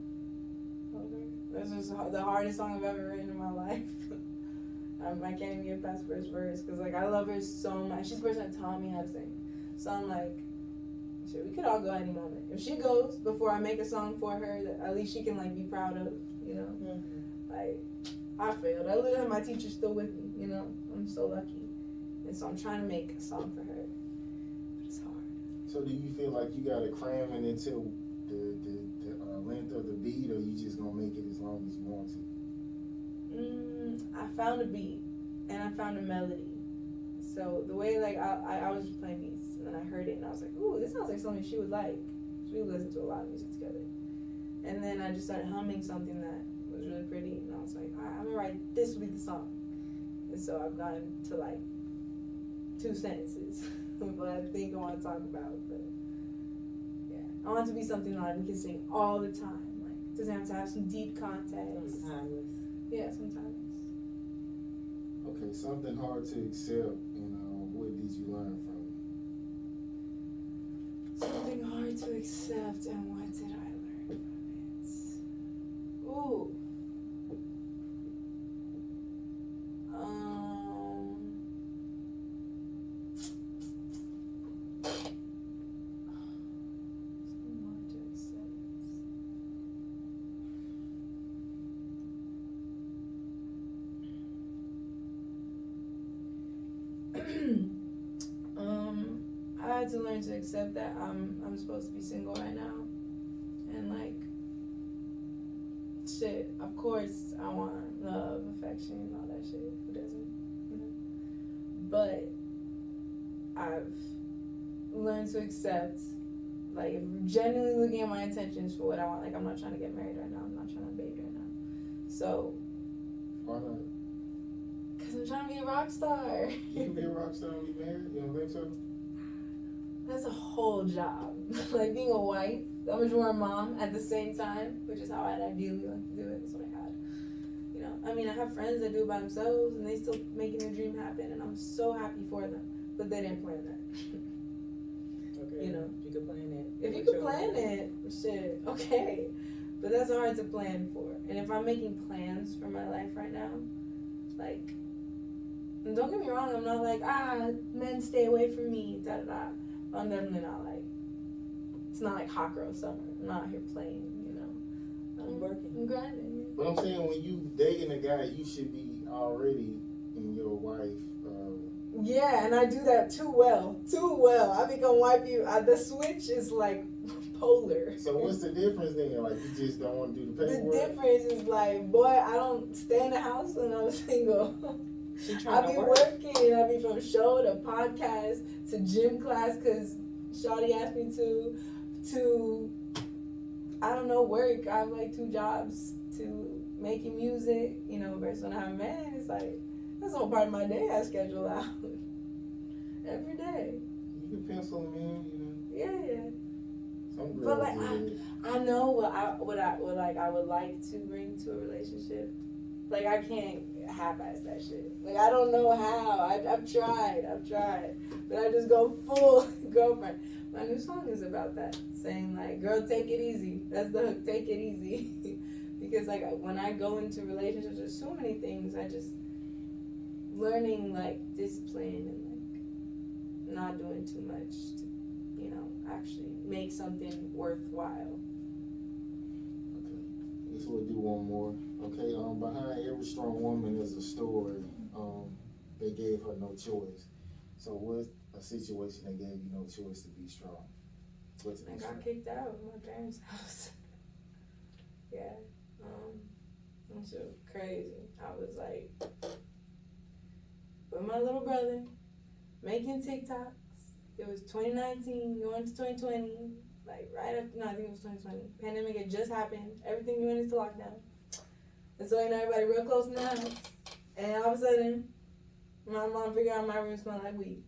This is the hardest song I've ever written in my life. I can't even get past the first verse because like I love her so much. She's the person that taught me how to sing. So I'm like, shit, we could all go at any moment. If she goes before I make a song for her that at least she can like be proud of, Mm-hmm. Like I failed. I literally have my teacher still with me, you know. I'm so lucky. And so I'm trying to make a song for her. But it's hard. So do you feel like you gotta cram it into the length of the beat, or you just gonna make it as long as you want to? I found a beat and I found a melody. So the way like I was just playing beats and then I heard it and I was like, ooh, this sounds like something she would like. So we listened to a lot of music together. And then I just started humming something that was really pretty and I was like, alright, I'm gonna write this will be the song. And so I've gotten to like 2 sentences what I think I want to talk about. But yeah, I want it to be something that we can sing all the time. Like it doesn't have to have some deep context. Timeless. Yeah, sometimes. Okay, something hard to accept, and what did you learn from it? Something hard to accept, and what did I learn from it? Ooh. Something hard to accept. I had to learn to accept that I'm supposed to be single right now, and like, shit. Of course, I want love, affection, and all that shit. Who doesn't? You know? But I've learned to accept, like, if I'm genuinely looking at my intentions for what I want. Like, I'm not trying to get married right now. I'm not trying to date right now. So. Why not? Cause I'm trying to be a rock star. You can be a rock star and be married? You don't think so? That's a whole job. Like being a wife, I'm a drawer mom at the same time, which is how I'd ideally like to do it. That's what I had. You know, I mean, I have friends that do it by themselves and they still making their dream happen, and I'm so happy for them. But they didn't plan that. Okay. You know, you could plan it. if you could plan it, shit, okay. But that's hard to plan for. And if I'm making plans for my life right now, like, and don't get me wrong, I'm not like, men stay away from me, da da da. I'm definitely not like, it's not like hot girl summer. I'm not out here playing, you know. I'm working. I'm grinding. But I'm saying, when you dating a guy, you should be already in your wife. Yeah, and I do that too well. Too well. I become wife. The switch is like polar. So what's the difference then? Like, you just don't want to do the The paperwork? difference is like, boy, I don't stay in the house when I'm single. I be working. I be from show to podcast to gym class because Shawty asked me to I don't know, work. I have like 2 jobs, to making music, you know, versus when I have a man, it's like that's a whole part of my day I schedule out. Every day. You can pencil them in, you know. Yeah. Some girls But like do it. I know what I would like to bring to a relationship. Like I can't half-ass that shit. Like I don't know how. I've tried, but I just go full girlfriend. My new song is about that, saying like, "Girl, take it easy." That's the hook. Take it easy, because like when I go into relationships, there's so many things. I just learning like discipline and like not doing too much to, you know, actually make something worthwhile. Okay. Guess we'll do one more. Okay, behind every strong woman is a story. They gave her no choice. So what's a situation that gave you no choice to be strong? What's I got kicked out of my parents' house. Yeah. That shit was crazy. I was like with my little brother making TikToks. It was 2019, going to 2020. Like right after, no, I think it was 2020. Pandemic had just happened. Everything went into lockdown. And so, you know, everybody real close in the house. And all of a sudden, my mom figured out my room smelled like weed.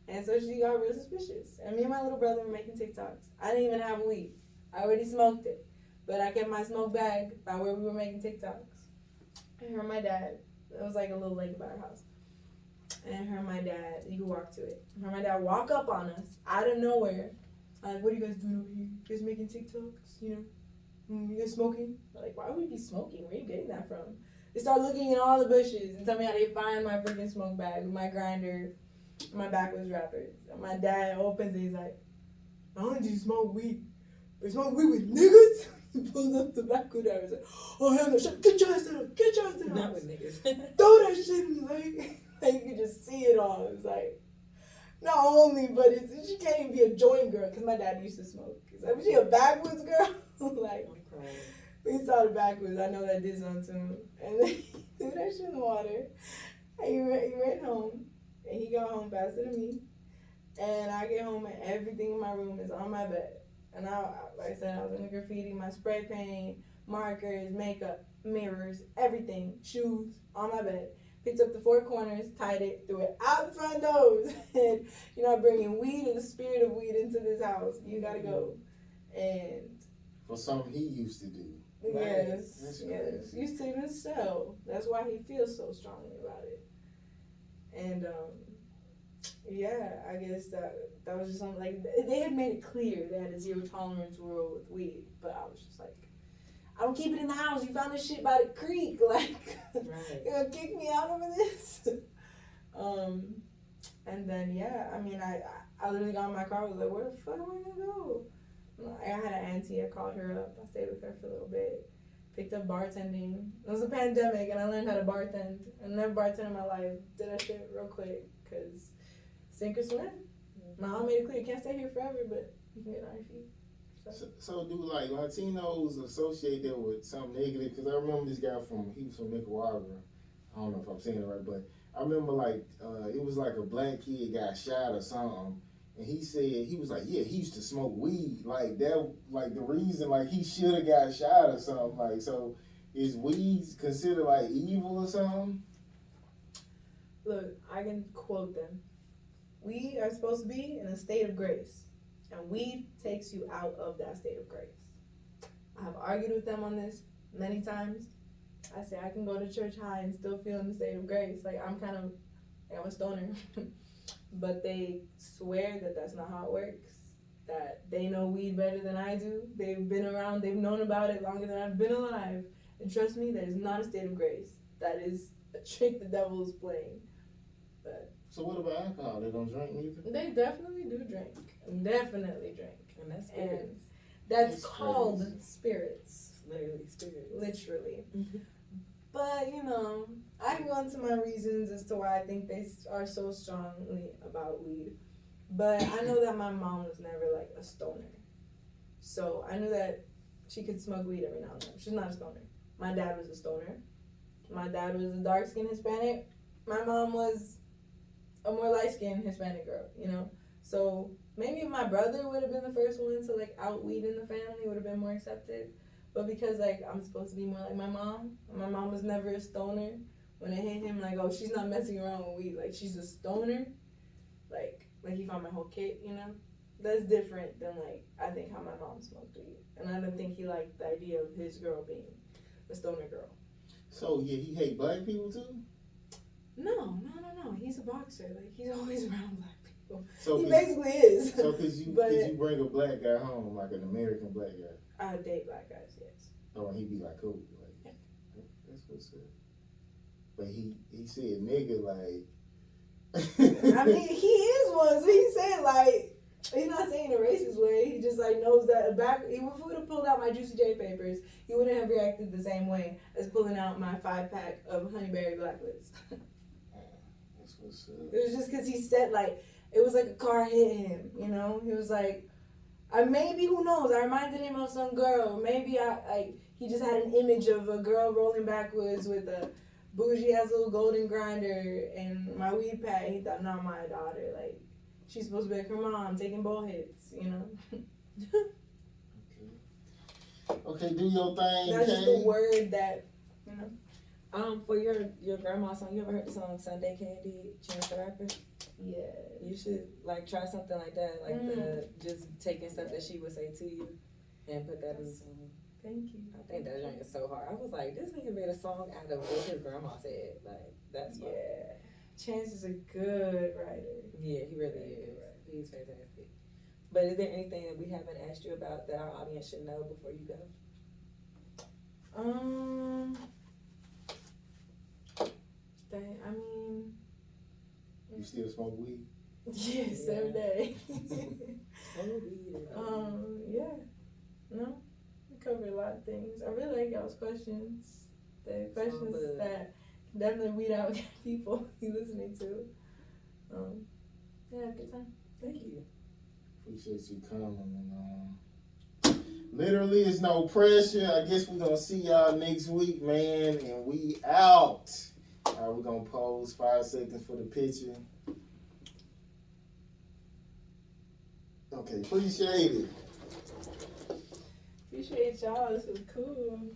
And so she got real suspicious. And me and my little brother were making TikToks. I didn't even have weed. I already smoked it. But I kept my smoke bag by where we were making TikToks. And her and my dad, it was like a little lake by our house. And her and my dad, you could walk to it. Her and my dad walk up on us out of nowhere. Like, what are you guys doing over here? You guys making TikToks? You know? You guys smoking? I'm like, why would we be smoking? Where are you getting that from? They start looking in all the bushes and tell me how they find my freaking smoke bag with my grinder. My backwoods wrappers. And my dad opens it, he's like, I don't just smoke weed. But smoke weed with niggas? He pulls up the back window and like, oh hell no, get your ass down, get your ass down. Not with niggas. Throw that shit in the lake. Like you can just see it all. It's like, not only, but she can't even be a joint girl because my dad used to smoke. It's like, was she a backwoods girl? Like, we saw the backwoods. I know that did something to him. And then he threw that shit in the water. And he ran home. And he got home faster than me. And I get home and everything in my room is on my bed. And like I said, I was in the graffiti, my spray paint, markers, makeup, mirrors, everything, shoes on my bed. Picked up the four corners, tied it, threw it out the front doors. And you're not bringing weed or the spirit of weed into this house. You gotta go. And for something he used to do. Yes, That's yes. crazy. Used to even sell. That's why he feels so strongly about it. And yeah, I guess that was just something like they had made it clear they had a zero tolerance rule with weed, but I was just like, I don't keep it in the house. You found this shit by the creek, like you're gonna kick me out over this. And then yeah, I mean I literally got in my car. I was like, where the fuck am I gonna go? I had an auntie. I called her up. I stayed with her for a little bit. Picked up bartending. It was a pandemic, and I learned how to bartend. I never bartended in my life. Did that shit real quick, cause sink or swim. My mom made it clear you can't stay here forever, but you can get on your feet. So do like Latinos associate that with something negative? Because I remember this guy he was from Nicaragua. I don't know if I'm saying it right, but I remember like it was like a black kid got shot or something, and he said he was like, yeah, he used to smoke weed, like that, like the reason like he should have got shot or something. Like, so is weed considered like evil or something? Look, I can quote them. We are supposed to be in a state of grace, and weed takes you out of that state of grace. I have argued with them on this many times. I say I can go to church high and still feel in the state of grace. Like I'm a stoner. But they swear that that's not how it works. That they know weed better than I do. They've been around, they've known about it longer than I've been alive. And trust me, that is not a state of grace. That is a trick the devil is playing. But so what about alcohol? They don't drink either? They definitely do drink. Definitely drink. And that's spirits. And that's called spirits. Literally spirits. Literally. But, I can go into my reasons as to why I think they are so strongly about weed. But I know that my mom was never, like, a stoner. So I knew that she could smoke weed every now and then. She's not a stoner. My dad was a stoner. My dad was a dark-skinned Hispanic. My mom was a more light-skinned Hispanic girl, So maybe if my brother would have been the first one to, like, out weed in the family, would have been more accepted. But because, like, I'm supposed to be more like my mom was never a stoner. When it hit him, like, oh, she's not messing around with weed. Like, she's a stoner. Like he found my whole kit, That's different than, like, I think how my mom smoked weed. And I don't think he liked the idea of his girl being a stoner girl. So, yeah, he hate black people, too? No. He's a boxer. Like, he's always around black people. So he basically is. So could you bring a black guy home, like an American black guy? I date black guys, yes. Oh, and he'd be like, cool. Like, yeah. That's what's up. But he said nigga, like. I mean, he is one. So he's saying, like, he's not saying in a racist way. He just, like, knows that if he would have pulled out my Juicy J papers, he wouldn't have reacted the same way as pulling out my 5-pack of Honeyberry Blacklist. That's what's up. It was just because he said, like, it was like a car hit him, He was like, maybe, who knows, I reminded him of some girl. Maybe he just had an image of a girl rolling backwards with a bougie ass little golden grinder and my weed pack. He thought, not my daughter. Like, she's supposed to be like her mom, taking ball hits, Okay, do your thing. That's just the word that, For your grandma's song, you ever heard the song Sunday Candy, Chance the Rapper? Yeah. You should, like, try something like that, like just taking stuff that she would say to you and put that in the song. Thank you. I think that joint is so hard. I was like, this nigga made a song out of what his grandma said. Like, that's fun. Yeah. Chance is a good writer. Yeah, he really is. He's fantastic. But is there anything that we haven't asked you about that our audience should know before you go? I mean, you still smoke weed? Yes, every day. Oh, weed. Yeah. No. covered a lot of things. I really like y'all's questions. The questions good. that definitely weed out people you listening to. Yeah, good time. Thank you. Appreciate you coming. And literally, it's no pressure. I guess we're gonna see y'all next week, man. And we out. We're gonna pose 5 seconds for the picture. Okay, appreciate it. Appreciate y'all. This was cool.